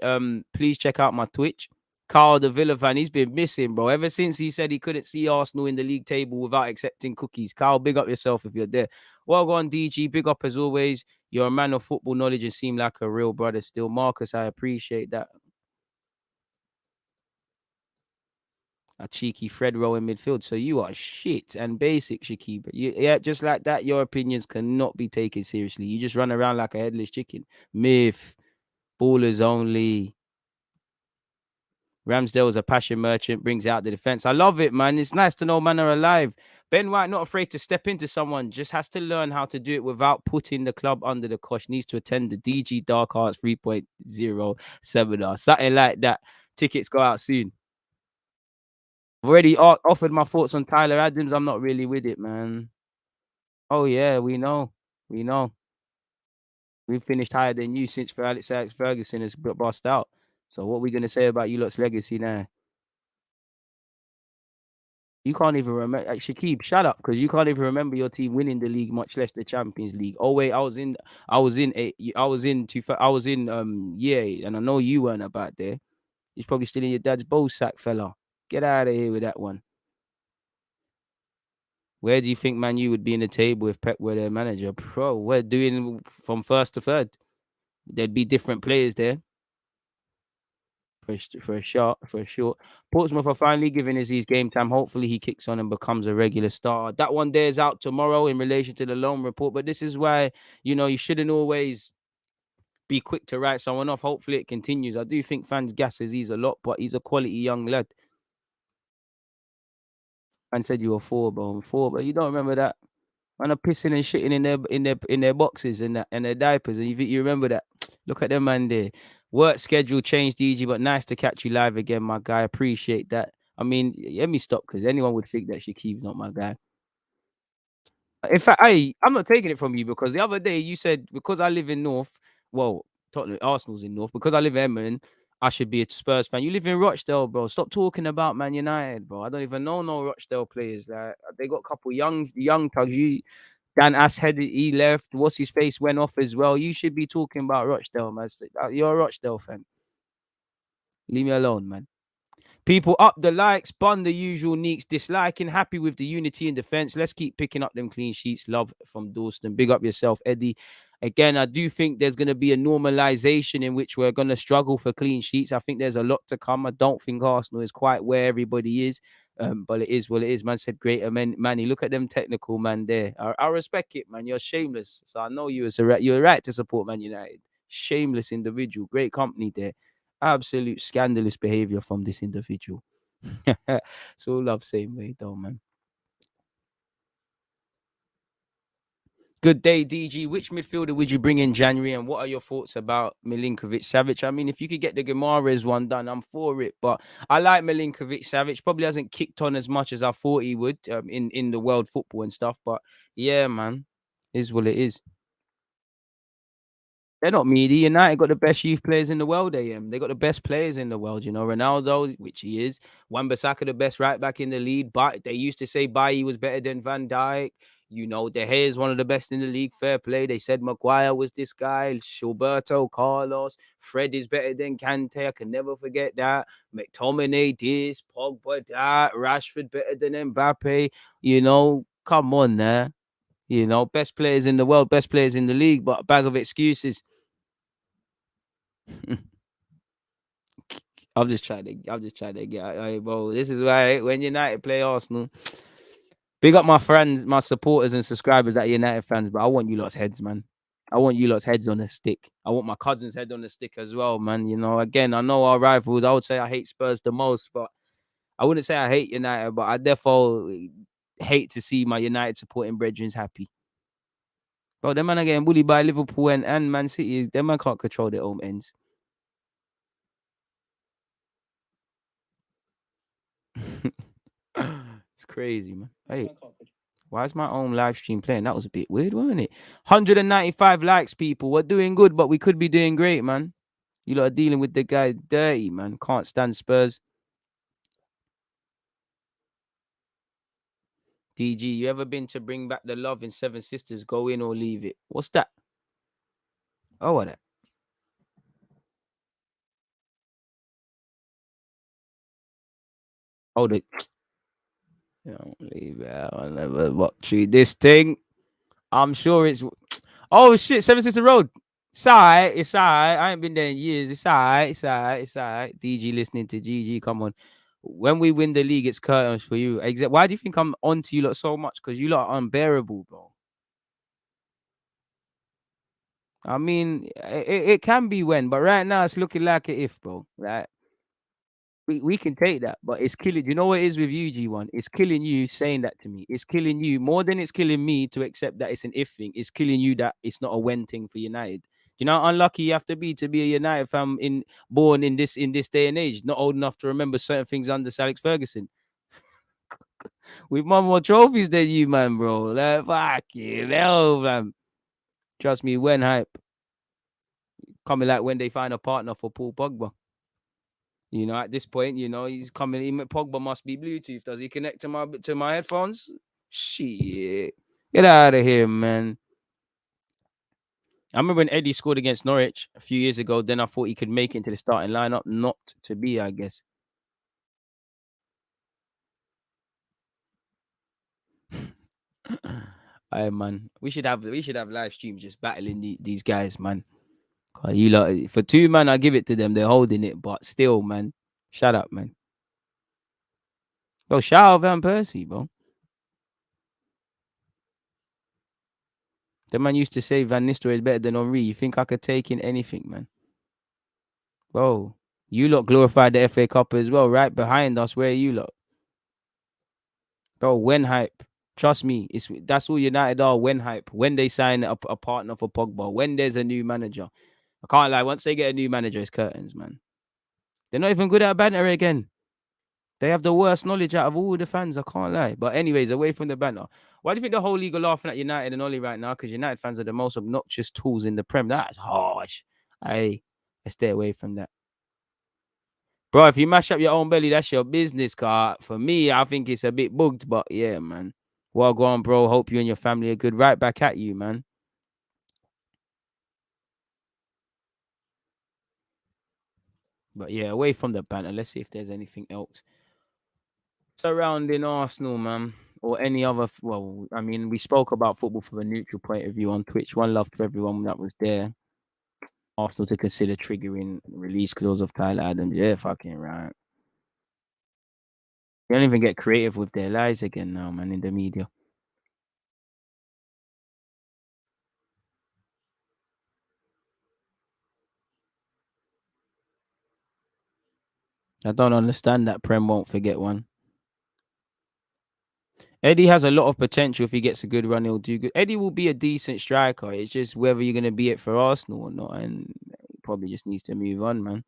Please check out my Twitch. Carl, the Villa fan, he's been missing, bro. Ever since he said he couldn't see Arsenal in the league table without accepting cookies. Carl, big up yourself if you're there. Well gone, DG. Big up as always. You're a man of football knowledge and seem like a real brother still. Marcus, I appreciate that. A cheeky Fred row in midfield. So you are shit and basic, Shakib. Yeah, just like that, your opinions cannot be taken seriously. You just run around like a headless chicken. Myth. Ballers only. Ramsdale is a passion merchant, brings out the defense. I love it, man. It's nice to know man are alive. Ben White, not afraid to step into someone, just has to learn how to do it without putting the club under the cosh. Needs to attend the DG Dark Arts 3.0 seminar. Something like that. Tickets go out soon. I've already offered my thoughts on Tyler Adams. I'm not really with it, man. Oh, yeah, we know. We know. We've finished higher than you since Alex Ferguson has bust out. So what are we going to say about you lot's legacy now? You can't even remember. Shakib, shut up, because you can't even remember your team winning the league, much less the Champions League. Oh wait, yeah, and I know you weren't about there. He's probably still in your dad's bowl sack, fella. Get out of here with that one. Where do you think Man U would be in the table if Pep were their manager? Bro, we're doing from first to third. There'd be different players there. For a short. Portsmouth are finally giving us his game time. Hopefully he kicks on and becomes a regular starter. That one there is out tomorrow in relation to the loan report. But this is why, you shouldn't always be quick to write someone off. Hopefully it continues. I do think fans gas Aziz a lot, but he's a quality young lad. And said you were four, but you don't remember that. Man are pissing and shitting in their boxes and their diapers. And you remember that? Look at them man there. Work schedule changed, DG, but nice to catch you live again, my guy. Appreciate that. I mean, let me stop because anyone would think that Shakib's not my guy. In fact, I'm not taking it from you because the other day you said because I live in North, well, Tottenham, Arsenal's in North, because I live in Edmonton, I should be a Spurs fan. You live in Rochdale, bro. Stop talking about Man United, bro. I don't even know no Rochdale players. Like they got a couple young tugs. Dan Asshead, he left. What's his face went off as well. You should be talking about Rochdale, man. You're a Rochdale fan. Leave me alone, man. People up the likes, bun the usual neeks, disliking, happy with the unity in defense. Let's keep picking up them clean sheets. Love from Dawson. Big up yourself, Eddie. Again, I do think there's going to be a normalization in which we're going to struggle for clean sheets. I think there's a lot to come. I don't think Arsenal is quite where everybody is. But it is what it is. Man said greater Manny. Look at them technical man there. I respect it, man. You're shameless. So I know you're right to support Man United. Shameless individual. Great company there. Absolute scandalous behavior from this individual. So love same way though, man. Good day, DG. Which midfielder would you bring in January, and what are your thoughts about Milinkovic Savic? I mean, if you could get the Guimaraes one done, I'm for it. But I like Milinkovic Savic. Probably hasn't kicked on as much as I thought he would in the world football and stuff. But yeah, man, is what it is. They're not meaty. United got the best youth players in the world. They got the best players in the world. Ronaldo, which he is. Wan-Bissaka, the best right back in the league. But they used to say Bailly was better than Van Dijk. De Gea is one of the best in the league. Fair play. They said Maguire was this guy. Gilberto, Carlos, Fred is better than Kante. I can never forget that. McTominay, this, Pogba, that. Rashford better than Mbappe. Come on there. Best players in the world, best players in the league, but a bag of excuses. I'm just trying to get. Bro, this is why when United play Arsenal, Big up my friends, my supporters and subscribers that are United fans, but I want you lot's heads, man. I want you lot's heads on a stick. I want my cousin's head on a stick as well, man. You know, again, I know our rivals. I would say I hate Spurs the most, but I wouldn't say I hate United, but I therefore hate to see my United supporting brethren happy. Bro, them man are getting bullied by Liverpool and Man City. Them man can't control their own ends. It's crazy, man. Hey, why is my own live stream playing? That was a bit weird, wasn't it? 195 likes, people. We're doing good, but we could be doing great, man. You lot are dealing with the guy dirty, man. Can't stand Spurs. DG, you ever been to Bring Back the Love in Seven Sisters? Go in or leave it. What's that? Oh, what that? Hold it. Don't leave it. I'll never watch you. This thing. I'm sure it's. Oh shit, Seven Sister Road. It's alright. It's alright. I ain't been there in years. It's alright. It's alright. It's alright. DG listening to GG. Come on. When we win the league, it's curtains for you. Why do you think I'm on to you lot so much? Because you lot are unbearable, bro. I mean, it can be when, but right now it's looking like a if, bro. Right? We can take that, but it's killing. You know what it is with you, G1? It's killing you saying that to me. It's killing you more than it's killing me to accept that it's an if thing. It's killing you that it's not a when thing for United. You know how unlucky you have to be a United fan born in this day and age, not old enough to remember certain things under Sir Alex Ferguson. We've won more trophies than you, man, bro. Like, fucking hell, man. Trust me, when hype. Coming like when they find a partner for Paul Pogba. You know, at this point, you know, he's coming. Pogba must be Bluetooth. Does he connect to my headphones? Shit. Get out of here, man. I remember when Eddie scored against Norwich a few years ago. Then I thought he could make it into the starting lineup. Not to be, I guess. Hey, man. We should have live streams just battling these guys, man. You lot, for two, man, I give it to them. They're holding it, but still, man. Shut up, man. Bro, shout out Van Persie, bro. The man used to say Van Nistelrooy is better than Henri. You think I could take in anything, man? Bro, you lot glorified the FA Cup as well, right behind us. Where are you lot? Bro, when hype. Trust me, that's all United are. When hype. When they sign a partner for Pogba. When there's a new manager. I can't lie. Once they get a new manager, it's curtains, man. They're not even good at banter again. They have the worst knowledge out of all the fans. I can't lie. But anyways, away from the banter. Why do you think the whole league are laughing at United and Oli right now? Because United fans are the most obnoxious tools in the Prem. That's harsh. I stay away from that. Bro, if you mash up your own belly, that's your business, car. For me, I think it's a bit bugged, but yeah, man. Well, go on, bro. Hope you and your family are good. Right back at you, man. But yeah, away from the banter, let's see if there's anything else surrounding Arsenal, man, or any other. Well, I mean, we spoke about football from a neutral point of view on Twitch. One love to everyone that was there. Arsenal to consider triggering release clause of Tyler Adams. Yeah, fucking right. They don't even get creative with their lies again now, man, in the media. I don't understand that Prem won't forget one. Eddie has a lot of potential. If he gets a good run, he'll do good. Eddie will be a decent striker. It's just whether you're going to be it for Arsenal or not. And he probably just needs to move on, man.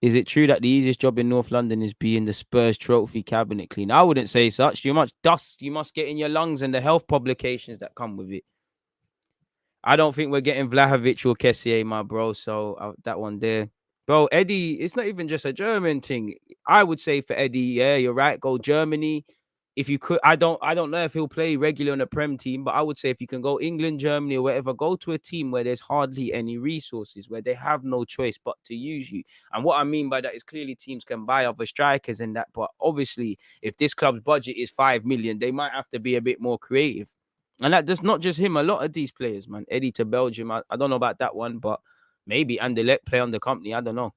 Is it true that the easiest job in North London is being the Spurs trophy cabinet clean? I wouldn't say such. Too much dust you must get in your lungs and the health publications that come with it. I don't think we're getting Vlahovic or Kessier, my bro. So that one there. Bro, Eddie, it's not even just a German thing. I would say for Eddie, yeah, you're right. Go Germany. If you could, I don't know if he'll play regular on a Prem team, but I would say if you can go England, Germany, or whatever, go to a team where there's hardly any resources, where they have no choice but to use you. And what I mean by that is clearly teams can buy other strikers and that, but obviously, if this club's budget is 5 million, they might have to be a bit more creative. And that does not just him, a lot of these players, man. Eddie to Belgium, I don't know about that one, but maybe Anderlecht play on the company. I don't know.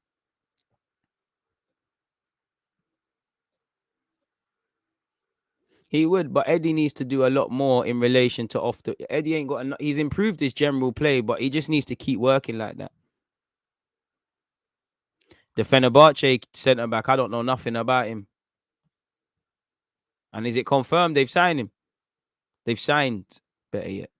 He would, but Eddie needs to do a lot more in relation to off the. Eddie ain't got. He's improved his general play, but he just needs to keep working like that. The Fenerbahce centre back, I don't know nothing about him. And is it confirmed they've signed him? They've signed. Better yet.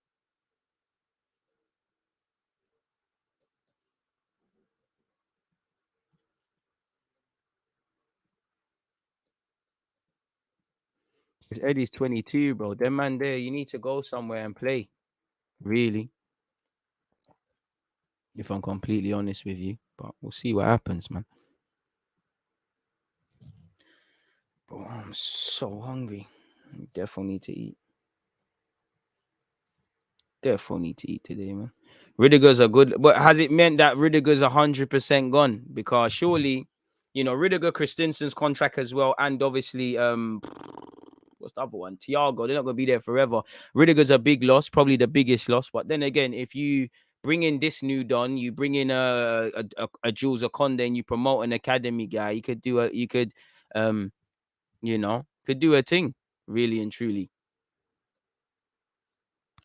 Eddie's 22, bro. Them man there, you need to go somewhere and play. Really, if I'm completely honest with you. But we'll see what happens, man. Bro, I'm so hungry. Definitely need to eat. Definitely need to eat today, man. Rudiger's a good, but has it meant that Rudiger's 100% gone? Because surely, Rudiger, Christensen's contract as well, and obviously, what's the other one? Thiago, they're not gonna be there forever. Rudiger's a big loss, probably the biggest loss. But then again, if you bring in this new Don, you bring in a Jules Akonde, and you promote an academy guy, um, could do a thing, really and truly.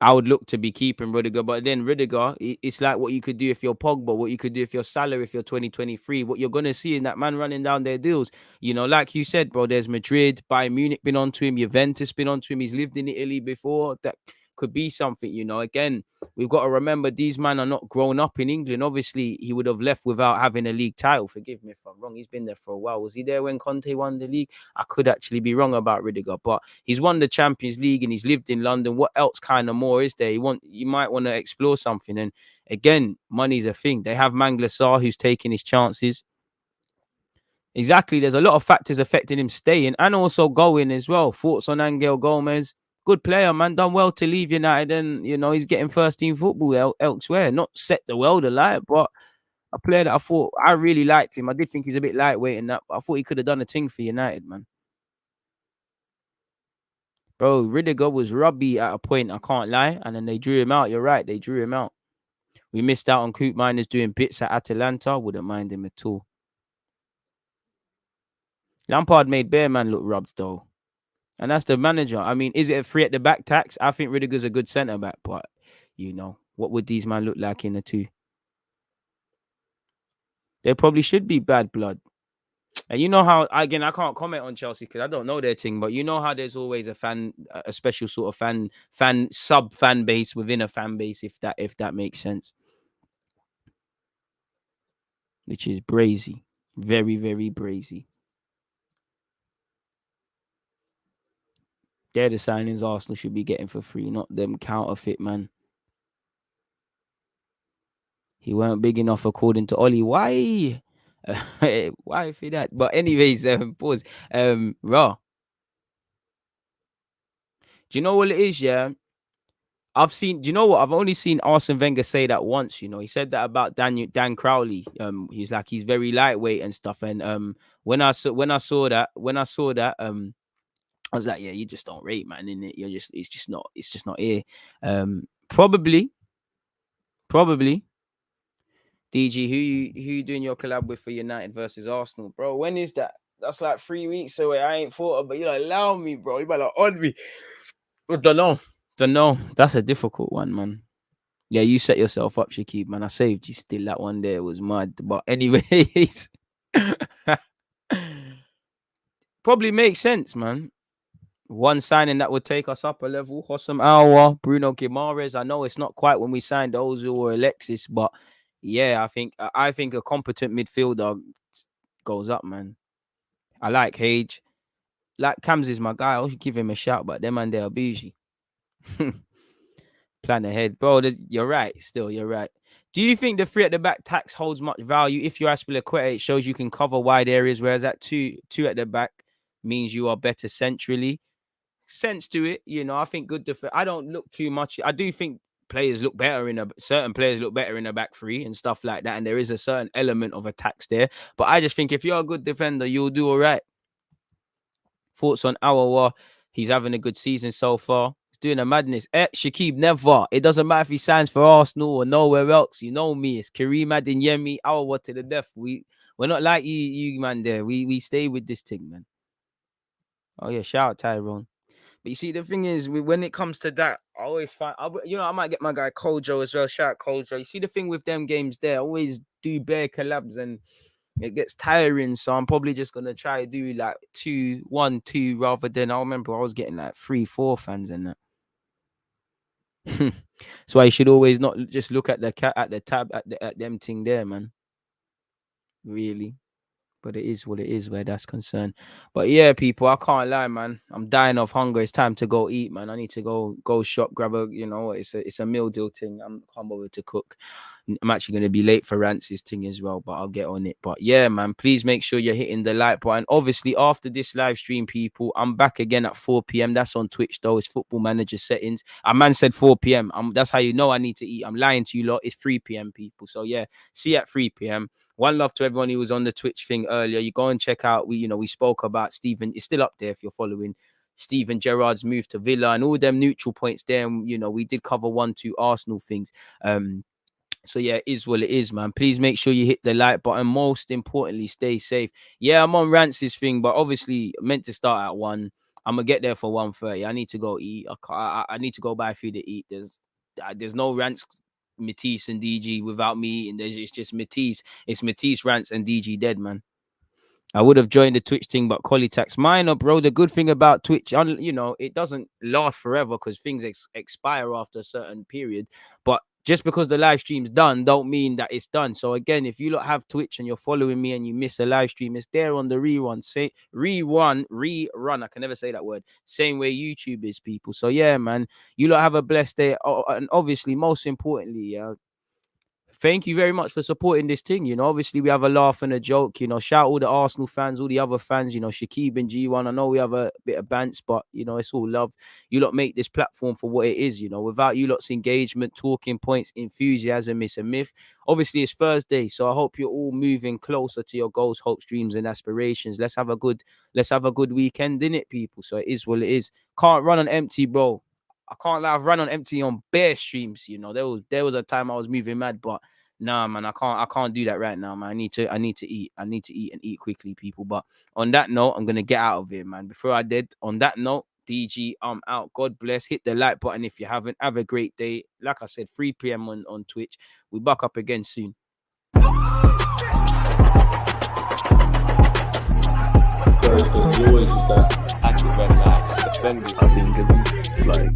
I would look to be keeping Rudiger, but then Rudiger, it's like what you could do if you're Pogba, what you could do if you're Salah, if you're 2023. What you're gonna see in that man running down their deals. Like you said, bro. There's Madrid, Bayern Munich been onto him, Juventus been onto him. He's lived in Italy before. That could be something. Again, we've got to remember these men are not grown up in England. Obviously, he would have left without having a league title. Forgive me if I'm wrong. He's been there for a while. Was he there when Conte won the league? I could actually be wrong about Rudiger, but he's won the Champions League and he's lived in London. What else kind of more is there? You might want to explore something. And again, money's a thing. They have Mangla Sarr who's taking his chances. Exactly. There's a lot of factors affecting him staying and also going as well. Thoughts on Angel Gomez? Good player, man. Done well to leave United, and he's getting first team football elsewhere. Not set the world alight, but a player that I thought I really liked him. I did think he's a bit lightweight in that, but I thought he could have done a thing for United, man. Bro, Rudiger was rubby at a point, I can't lie. And then they drew him out. You're right, they drew him out. We missed out on Coop Miners doing bits at Atalanta. Wouldn't mind him at all. Lampard made Bearman look rubbed, though. And that's the manager. I mean, is it a free at the back tax? I think Rudiger's a good centre back, but, what would these men look like in the two? They probably should be bad blood. And you know how, again, I can't comment on Chelsea because I don't know their thing, but you know how there's always a special sort of sub fan base within a fan base, if that makes sense. Which is brazy. Very, very brazy. They're the signings Arsenal should be getting for free, not them counterfeit, man. He weren't big enough according to Ollie. Why? Why for that? But anyways, pause. Raw. Do you know what it is? Yeah. Do you know what? I've only seen Arsene Wenger say that once. He said that about Dan Crowley. He's like he's very lightweight and stuff. And when I saw that, I was like, yeah, you just don't rate, man. In it, it's just not here. Probably. DG, who you doing your collab with for United versus Arsenal, bro? When is that? That's like 3 weeks away. I ain't thought of, but allow me, bro. You better on me. Don't know. That's a difficult one, man. Yeah, you set yourself up, Shakib, man. I saved you still. That one there was mad. But anyways, probably makes sense, man. One signing that would take us up a level. Hossam Aouar, Bruno Guimaraes. I know it's not quite when we signed Ozil or Alexis, but yeah, I think a competent midfielder goes up, man. I like Hage. Like Cams is my guy. I should give him a shout, but them and they are bougie. Plan ahead, bro. You're right. Still, you're right. Do you think the three at the back tax holds much value? If you're Aspilicueta, it shows you can cover wide areas, whereas that two at the back means you are better centrally. Sense to it, I think good defense. I don't look too much. I do think certain players look better in a back three and stuff like that, and there is a certain element of attacks there. But I just think if you're a good defender, you'll do all right. Thoughts on Aouar? He's having a good season so far. He's doing a madness. Shakib, never. It doesn't matter if he signs for Arsenal or nowhere else. You know me. It's Kareem Adeyemi, Aouar to the death. We're not like you man there. We stay with this thing, man. Oh yeah, shout out Tyrone. But you see, the thing is, when it comes to that, I always find, I might get my guy Kojo as well. Shout out Kojo. You see, the thing with them games there, I always do bare collabs and it gets tiring. So I'm probably just gonna try to do like 2, 1, 2 rather than I remember I was getting like 3, 4 fans in that. So I should always not just look at the tab at them thing there, man. Really. But it is what it is where that's concerned. But yeah, people, I can't lie, man. I'm dying of hunger. It's time to go eat, man. I need to go shop, grab a, it's a meal deal thing. Can't bother to cook. I'm actually going to be late for Rance's thing as well, but I'll get on it. But yeah, man, please make sure you're hitting the like button. Obviously, after this live stream, people, I'm back again at 4 p.m. That's on Twitch, though. It's Football Manager settings. A man said 4 p.m. That's how you know I need to eat. I'm lying to you lot. It's 3 p.m., people. So yeah, see you at 3 p.m. One love to everyone who was on the Twitch thing earlier. You go and check out. We spoke about Stephen. It's still up there if you're following. Steven Gerrard's move to Villa and all them neutral points there. And, we did cover 1, 2 Arsenal things. So yeah, it is what it is, man. Please make sure you hit the like button. Most importantly, stay safe. Yeah, I'm on Rance's thing, but obviously meant to start at 1. I'm gonna get there for 1:30. I need to go eat. I need to go buy food to eat. There's no Rance, Matisse, and DG without me eating. It's just Matisse. It's Matisse, Rance, and DG dead, man. I would have joined the Twitch thing, but quality tax minor, bro. The good thing about Twitch, it doesn't last forever because things expire after a certain period. But just because the live stream's done, don't mean that it's done. So again, if you lot have Twitch and you're following me and you miss a live stream, it's there on the rerun. Rerun. I can never say that word. Same way YouTube is, people. So yeah, man, you lot have a blessed day. And obviously, most importantly, thank you very much for supporting this thing. Obviously we have a laugh and a joke. Shout all the Arsenal fans, all the other fans, Shakib and G1. I know we have a bit of bants, but it's all love. You lot make this platform for what it is. Without you lot's engagement, talking points, enthusiasm, it's a myth. Obviously it's Thursday, so I hope you're all moving closer to your goals, hopes, dreams, and aspirations. Let's have a good weekend, innit, people? So it is what it is. Can't run on empty, bro. I can't lie, I've run on empty on bare streams. There was a time I was moving mad, but nah, man, I can't do that right now, man. I need to eat. I need to eat and eat quickly, people. But on that note, I'm gonna get out of here, man. Before I did, on that note, DG, I'm out. God bless. Hit the like button if you haven't. Have a great day. Like I said, 3 p.m. on Twitch. We back up again soon. There's always that active red light, defending. I think it's like